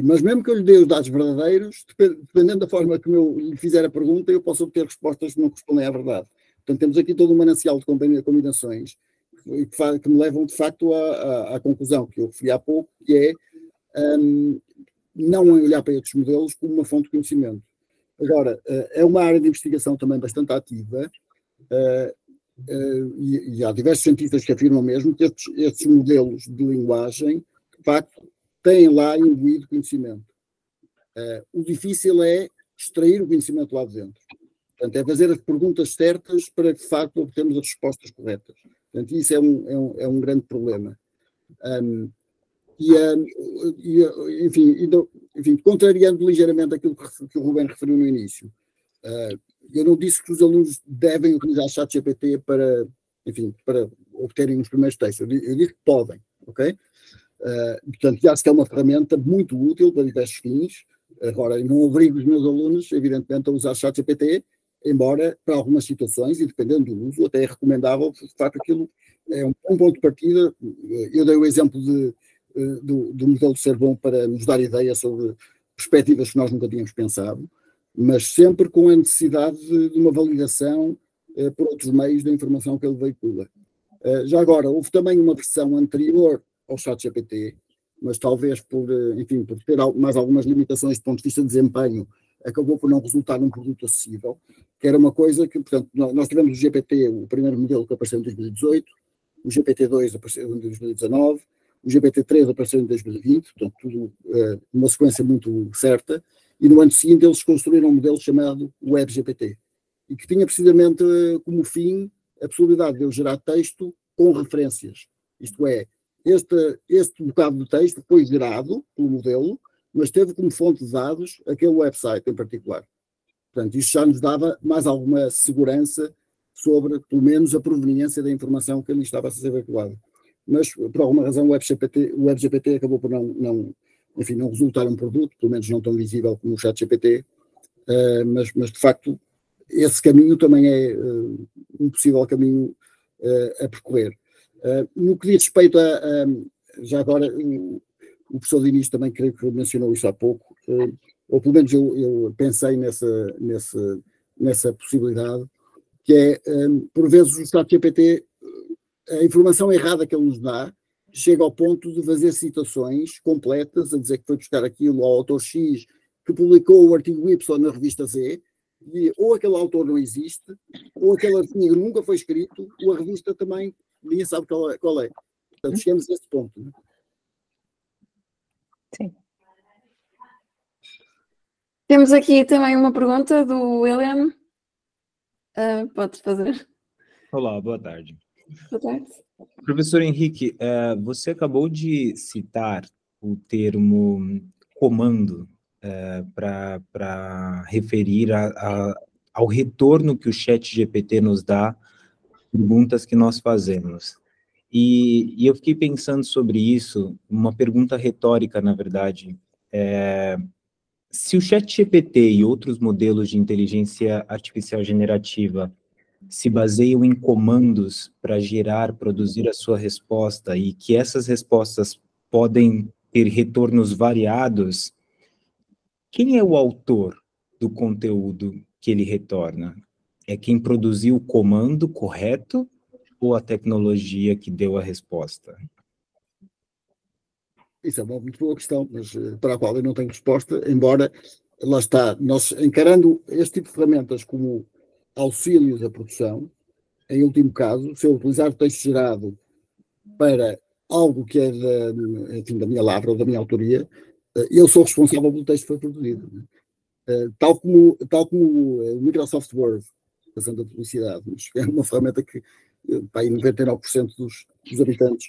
Mas mesmo que eu lhe dê os dados verdadeiros, dependendo da forma como eu lhe fizer a pergunta, eu posso obter respostas que não correspondem à verdade. Portanto, temos aqui todo um manancial de combinações que me levam, de facto, à conclusão que eu referi há pouco, que é não olhar para estes modelos como uma fonte de conhecimento. Agora, é uma área de investigação também bastante ativa, e há diversos cientistas que afirmam mesmo que estes modelos de linguagem, de facto, têm lá imbuído conhecimento. O difícil é extrair o conhecimento lá de dentro. Portanto, é fazer as perguntas certas para que, de facto, obtermos as respostas corretas. Portanto, isso é um grande problema. Enfim, contrariando ligeiramente aquilo que o Ruben referiu no início, eu não disse que os alunos devem utilizar ChatGPT para obterem os primeiros textos. Eu disse que podem, ok? Portanto, acho que é uma ferramenta muito útil para diversos fins. Agora, eu não obrigo os meus alunos, evidentemente, a usar ChatGPT, embora, para algumas situações, e dependendo do uso, até é recomendável, de facto, aquilo é um ponto de partida. Eu dei o exemplo do modelo de ser bom para nos dar ideia sobre perspectivas que nós nunca tínhamos pensado, mas sempre com a necessidade de uma validação por outros meios da informação que ele veicula. Já agora, houve também uma versão anterior ao ChatGPT, mas talvez por ter mais algumas limitações do ponto de vista de desempenho, acabou por não resultar num produto acessível, que era uma coisa que, portanto, nós tivemos o GPT, o primeiro modelo que apareceu em 2018, o GPT-2 apareceu em 2019, o GPT-3 apareceu em 2020, portanto, tudo uma sequência muito certa, e no ano seguinte eles construíram um modelo chamado WebGPT, e que tinha precisamente como fim a possibilidade de eu gerar texto com referências. Isto é, este bocado de texto foi gerado pelo modelo, mas teve como fonte de dados aquele website em particular. Portanto, isto já nos dava mais alguma segurança sobre, pelo menos, a proveniência da informação que ali estava a ser veiculada. Mas, por alguma razão, o WebGPT acabou por não resultar um produto, pelo menos não tão visível como o ChatGPT, mas, de facto, esse caminho também é um possível caminho a percorrer. No que diz respeito já agora, o professor Diniz também creio que mencionou isso há pouco, ou pelo menos eu pensei nessa possibilidade, que é, por vezes, o ChatGPT, a informação errada que ele nos dá, chega ao ponto de fazer citações completas, a dizer que foi buscar aquilo ao autor X, que publicou o artigo Y na revista Z, e ou aquele autor não existe, ou aquele artigo nunca foi escrito, ou a revista também ninguém sabe qual é. Portanto, chegamos a esse ponto. Não é? Sim. Temos aqui também uma pergunta do William. Podes fazer. Olá, boa tarde. Boa tarde. Professor Henrique, você acabou de citar o termo comando para referir ao retorno que o ChatGPT nos dá, perguntas que nós fazemos. E eu fiquei pensando sobre isso, uma pergunta retórica, na verdade. Se o ChatGPT e outros modelos de inteligência artificial generativa se baseiam em comandos para produzir a sua resposta, e que essas respostas podem ter retornos variados, quem é o autor do conteúdo que ele retorna? É quem produziu o comando correto ou a tecnologia que deu a resposta? Isso é uma muito boa questão, mas para a qual eu não tenho resposta, embora, lá está, nós encarando este tipo de ferramentas como auxílios à produção, em último caso, se eu utilizar o texto gerado para algo que é da minha lavra ou da minha autoria, eu sou responsável pelo texto que foi produzido. Tal como o Microsoft Word, fazendo a publicidade, mas é uma ferramenta que 99% dos habitantes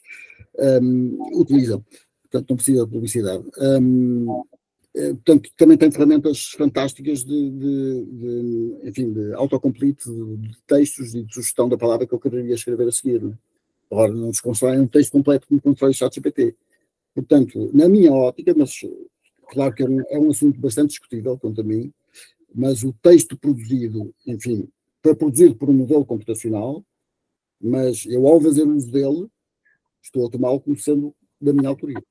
utilizam. Portanto, não precisa de publicidade. Portanto, também tem ferramentas fantásticas de autocomplete, de textos e de sugestão da palavra que eu quereria escrever a seguir. Não é? Agora, não se constrói um texto completo como constrói o ChatGPT. Portanto, na minha ótica, mas claro que é um assunto bastante discutível quanto a mim, mas o texto produzido, enfim, foi produzido por um modelo computacional, mas eu, ao fazer uso dele, estou a tomá-lo como sendo da minha autoria.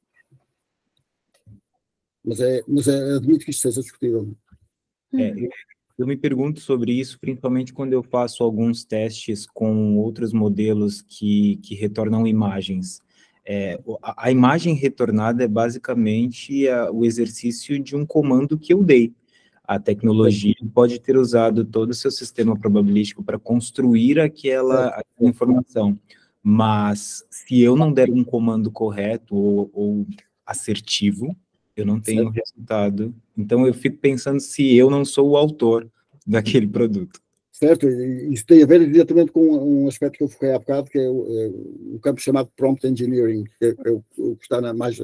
Mas admito que isto seja discutível. Eu me pergunto sobre isso, principalmente quando eu faço alguns testes com outros modelos que retornam imagens. A imagem retornada é basicamente o exercício de um comando que eu dei. A tecnologia pode ter usado todo o seu sistema probabilístico para construir aquela informação, mas se eu não der um comando correto ou assertivo, eu não tenho resultado. Então eu fico pensando se eu não sou o autor daquele produto. Certo, e isso tem a ver diretamente com um aspecto que eu foquei há bocado, que é o campo chamado Prompt Engineering, que é o que está mais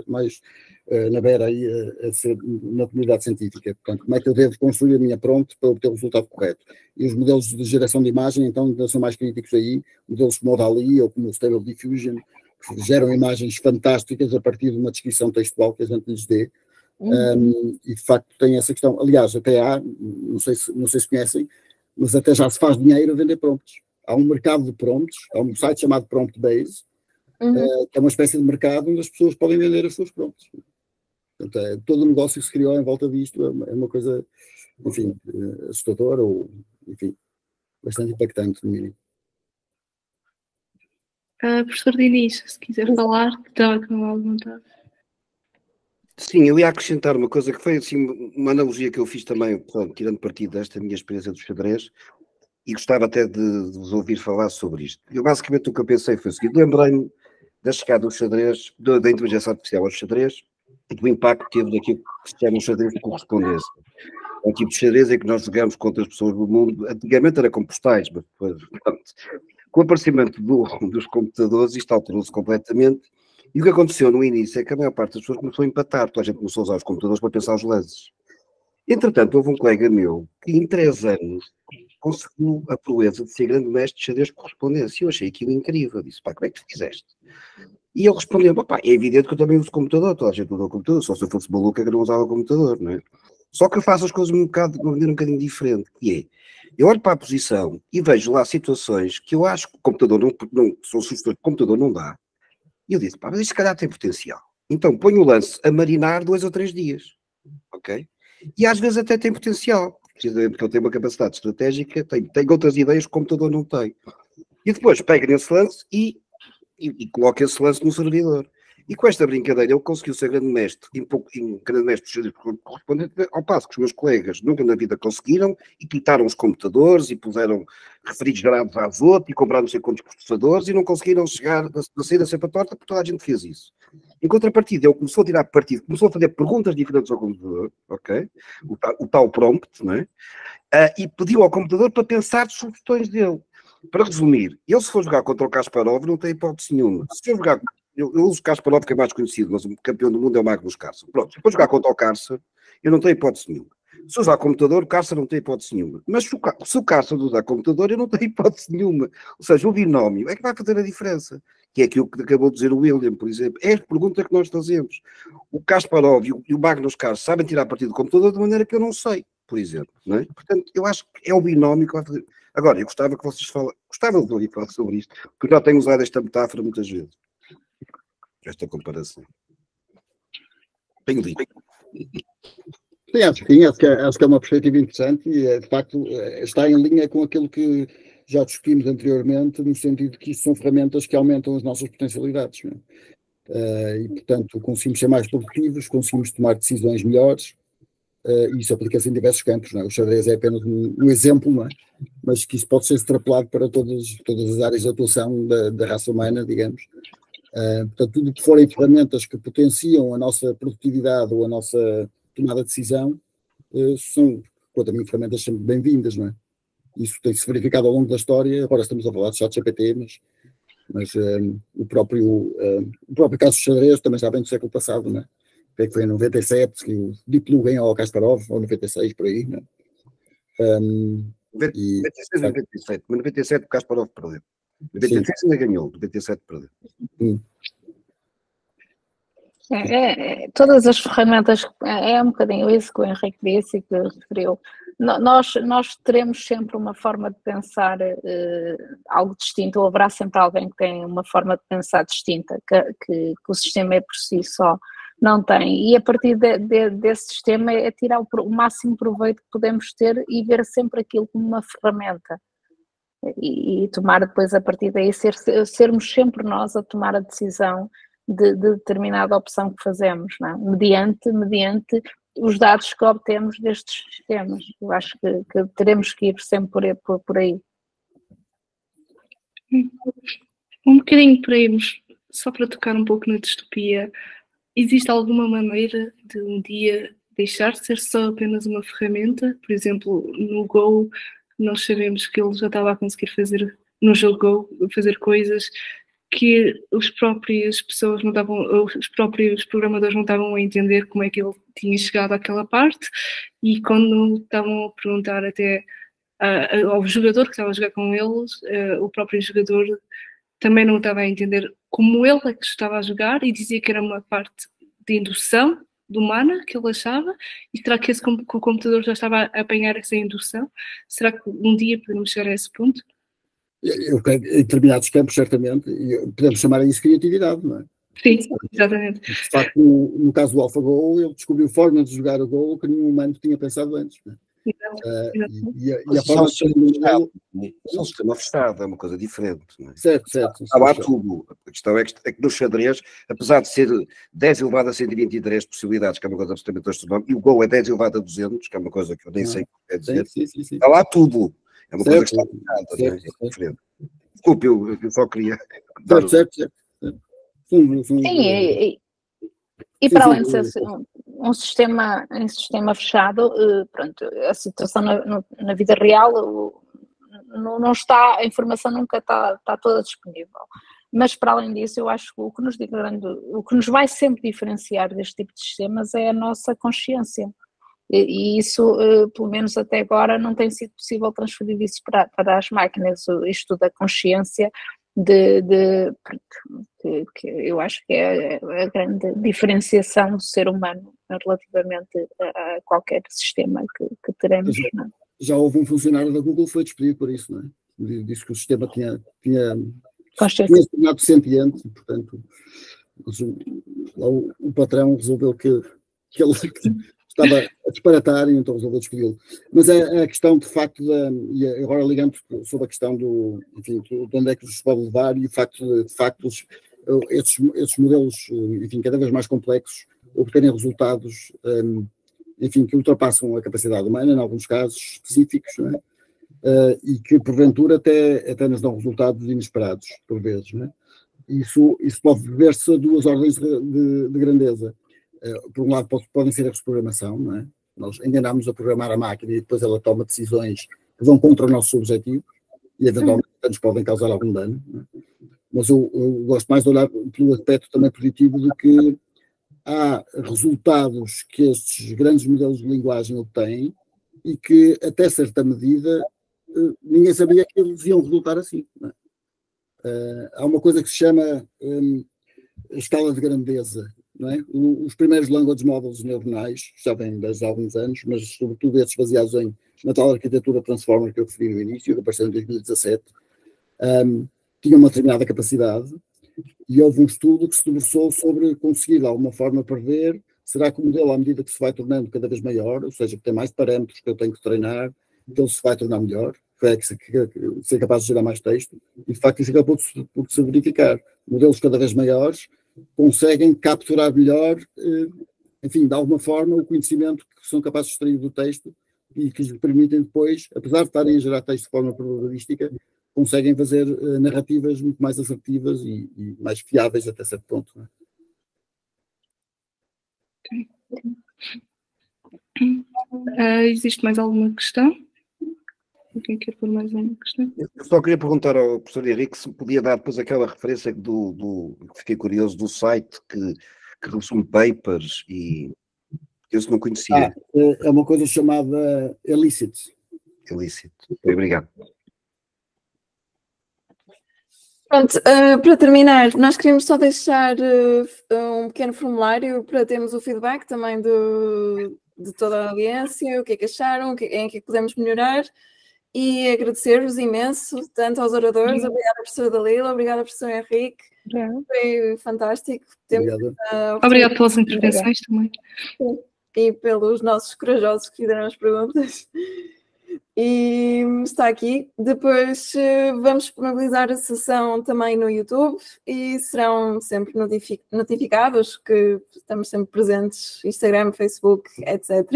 na beira aí a ser na comunidade científica. Portanto, como é que eu devo construir a minha prompt para obter o resultado correto? E os modelos de geração de imagem, então, são mais críticos aí, modelos como o DALL-E ou como o Stable Diffusion, que geram imagens fantásticas a partir de uma descrição textual que a gente lhes dê. E de facto tem essa questão. Aliás, até há, não sei se conhecem, mas até já se faz dinheiro a vender prompts. Há um mercado de prompts, há um site chamado Prompt Base, que é uma espécie de mercado onde as pessoas podem vender as suas prompts. Portanto, todo o negócio que se criou em volta disto é uma coisa, enfim, assustadora ou, enfim, bastante impactante no mínimo. Professor Diniz, se quiser falar, estava com alguma vontade. Sim, eu ia acrescentar uma coisa que foi assim, uma analogia que eu fiz também, pronto, tirando partido desta minha experiência do xadrez, e gostava até de vos ouvir falar sobre isto. Eu basicamente o que eu pensei foi o seguinte: lembrei-me da chegada do xadrez, da inteligência artificial ao xadrez, e do impacto que teve daquilo que se chama o xadrez de correspondência. É um tipo de xadrez em que nós jogamos contra as pessoas do mundo. Antigamente era com postais, mas depois, pronto, com o aparecimento dos computadores, isto alterou-se completamente. E o que aconteceu no início é que a maior parte das pessoas começou a empatar, toda a gente começou a usar os computadores para pensar os lances. Entretanto, houve um colega meu que em 3 anos conseguiu a proeza de ser grande mestre de xadrez de correspondência. Eu achei aquilo incrível. Eu disse: pá, como é que tu fizeste? E ele respondeu: pá, é evidente que eu também uso computador, toda a gente usa o computador, só se eu fosse maluco é que eu não usava o computador, não é? Só que eu faço as coisas de uma maneira um bocadinho diferente, que é, eu olho para a posição e vejo lá situações que eu acho que o computador não são sugestões que o computador não dá. E eu disse: pá, mas isto se calhar tem potencial. Então ponho o lance a marinar 2 ou 3 dias, ok? E às vezes até tem potencial, precisamente porque ele tem uma capacidade estratégica, tem outras ideias que o computador não tem. E depois pega nesse lance e coloca esse lance no servidor. E com esta brincadeira ele conseguiu ser grande mestre, grande mestre de xadrez correspondente, ao passo que os meus colegas nunca na vida conseguiram, e quitaram os computadores e puseram refrigerados à azote e compraram não sei quantos processadores e não conseguiram chegar da saída sempre a torta, porque toda a gente fez isso. Em contrapartida, ele começou a tirar partido, começou a fazer perguntas diferentes ao computador, ok? O tal prompt, não é? E pediu ao computador para pensar sugestões dele. Para resumir, ele se for jogar contra o Kasparov não tem hipótese nenhuma. Se for jogar, eu uso o Kasparov que é mais conhecido, mas o campeão do mundo é o Magnus Carlsen. Pronto, se for jogar contra o Carlsen, eu não tenho hipótese nenhuma. Se usar computador, o Carlsen não tem hipótese nenhuma. Mas se o Carlsen usar computador, eu não tenho hipótese nenhuma. Ou seja, o binómio é que vai fazer a diferença. Que é aquilo que acabou de dizer o William, por exemplo. É a pergunta que nós fazemos. O Kasparov e o Magnus Carlsen sabem tirar partido do computador de maneira que eu não sei, por exemplo. Não é? Portanto, eu acho que é o binómio que vai fazer. Agora, eu gostava que vocês gostava de ouvir falar sobre isto, porque eu já tenho usado esta metáfora muitas vezes. Esta comparação. Tenho dito. Sim, acho que é uma perspectiva interessante e, de facto, está em linha com aquilo que já discutimos anteriormente, no sentido de que isso são ferramentas que aumentam as nossas potencialidades. Não é? E, portanto, conseguimos ser mais produtivos, conseguimos tomar decisões melhores, e isso aplica-se em diversos campos. Não é? O xadrez é apenas um exemplo, não é? Mas que isso pode ser extrapolado para todas as áreas de atuação da raça humana, digamos. Portanto, tudo que forem ferramentas que potenciam a nossa produtividade ou a nossa tomada de decisão, são, quanto a mim, ferramentas sempre bem-vindas, não é? Isso tem-se verificado ao longo da história. Agora estamos a falar de ChatGPT, mas o próprio caso do xadrez também já vem do século passado, não é? Que foi em 97 que o Deep Blue ganhou ao Kasparov, ou 96, por aí, não é? 96 e 97, mas 97 o Kasparov perdeu. 96 ainda ganhou, 97 perdeu. Todas as ferramentas, é um bocadinho isso que o Henrique disse e que referiu. Nós teremos sempre uma forma de pensar algo distinto, ou haverá sempre alguém que tem uma forma de pensar distinta, que o sistema por si só não tem, e a partir desse sistema é tirar o máximo proveito que podemos ter e ver sempre aquilo como uma ferramenta e tomar depois a partir daí, sermos sempre nós a tomar a decisão de determinada opção que fazemos, não é? mediante os dados que obtemos destes sistemas. Eu acho que teremos que ir sempre por aí. Um bocadinho por aí, mas só para tocar um pouco na distopia, existe alguma maneira de um dia deixar de ser só apenas uma ferramenta? Por exemplo, no Go, nós sabemos que ele já estava a conseguir fazer, no jogo Go, fazer coisas que os próprios pessoas não estavam, os próprios programadores não estavam a entender como é que ele tinha chegado àquela parte, e quando estavam a perguntar até ao jogador que estava a jogar com eles, o próprio jogador também não estava a entender como ele é que estava a jogar, e dizia que era uma parte de indução humana que ele achava. E será que o computador já estava a apanhar essa indução? Será que um dia podemos chegar a esse ponto? Eu creio que em determinados campos, certamente, podemos chamar a isso criatividade, não é? Sim, exatamente. De facto, no caso do AlphaGo, ele descobriu formas de jogar o Go que nenhum humano tinha pensado antes. Não é? E a forma de é um sistema fechado, é uma coisa diferente. Não é? Certo. Há lá tudo. A questão é que no xadrez, apesar de ser 10 elevado a 123 possibilidades, que é uma coisa absolutamente astronómica, e o Go é 10 elevado a 200, que é uma coisa que eu nem sei o que quer dizer, sim. há lá tudo. É uma coisa que está fechada, é diferente. Desculpe, eu só queria... Certo. Sim, e para além de ser um sistema fechado, pronto, a situação na vida real não está, a informação nunca está toda disponível. Mas para além disso, eu acho que o que nos vai sempre diferenciar deste tipo de sistemas é a nossa consciência. E isso, pelo menos até agora, não tem sido possível transferir isso para as máquinas, isto da consciência, que eu acho que é a grande diferenciação do ser humano relativamente a qualquer sistema que teremos. Já houve um funcionário da Google que foi despedido por isso, não é? Disse que o sistema tinha se tornado sentiente, portanto, o patrão resolveu que ele estava a disparatar e então resolveu despedi-lo. Mas é a questão, de facto, e agora ligamos sobre a questão de onde é que nos pode levar, e o facto de esses modelos, enfim, cada vez mais complexos, obterem resultados, enfim, que ultrapassam a capacidade humana, em alguns casos específicos, não é? E que, porventura, até nos dão resultados inesperados, por vezes, não é? Isso pode ver-se a duas ordens de grandeza. Por um lado, podem ser a reprogramação, não é? Nós enganamos a programar a máquina e depois ela toma decisões que vão contra o nosso objetivo e, eventualmente, nos podem causar algum dano, não é? Mas eu gosto mais de olhar pelo aspecto também positivo de que há resultados que estes grandes modelos de linguagem obtêm e que, até certa medida, ninguém sabia que eles iam resultar assim, não é? Há uma coisa que se chama a escala de grandeza, não é? Os primeiros language models neuronais, já vêm desde há alguns anos, mas sobretudo esses baseados na tal arquitetura transformer que eu referi no início, que apareceu em 2017, tinham uma determinada capacidade, e houve um estudo que se debruçou sobre conseguir de alguma forma prever, será que o modelo, à medida que se vai tornando cada vez maior, ou seja, que tem mais parâmetros que eu tenho que treinar, que ele se vai tornar melhor, que é ser capaz de gerar mais texto, e de facto isso acabou por se verificar. Modelos cada vez maiores conseguem capturar melhor, enfim, de alguma forma, o conhecimento que são capazes de extrair do texto e que lhes permitem depois, apesar de estarem a gerar texto de forma probabilística, conseguem fazer narrativas muito mais assertivas e mais fiáveis até certo ponto. Não é? Existe mais alguma questão? Alguém quer pôr mais uma questão? Eu só queria perguntar ao professor Henrique se podia dar depois aquela referência que fiquei curioso, do site que resume papers, e eu não conhecia. É uma coisa chamada Elicit. Obrigado. Pronto, para terminar, nós queríamos só deixar um pequeno formulário para termos o feedback também de toda a audiência, o que é que acharam, em que podemos melhorar, e agradecer-vos imenso, tanto aos oradores, obrigada professora Dalila, obrigada professor Henrique, foi fantástico. Obrigada pelas intervenções também. E pelos nossos corajosos que fizeram as perguntas. E está aqui. Depois vamos disponibilizar a sessão também no YouTube e serão sempre notificados, que estamos sempre presentes, Instagram, Facebook, etc.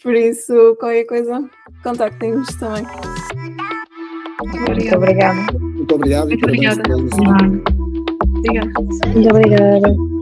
Por isso, qualquer coisa, contactem-nos também. Muito obrigada. Muito obrigado. Muito obrigada. Muito obrigada.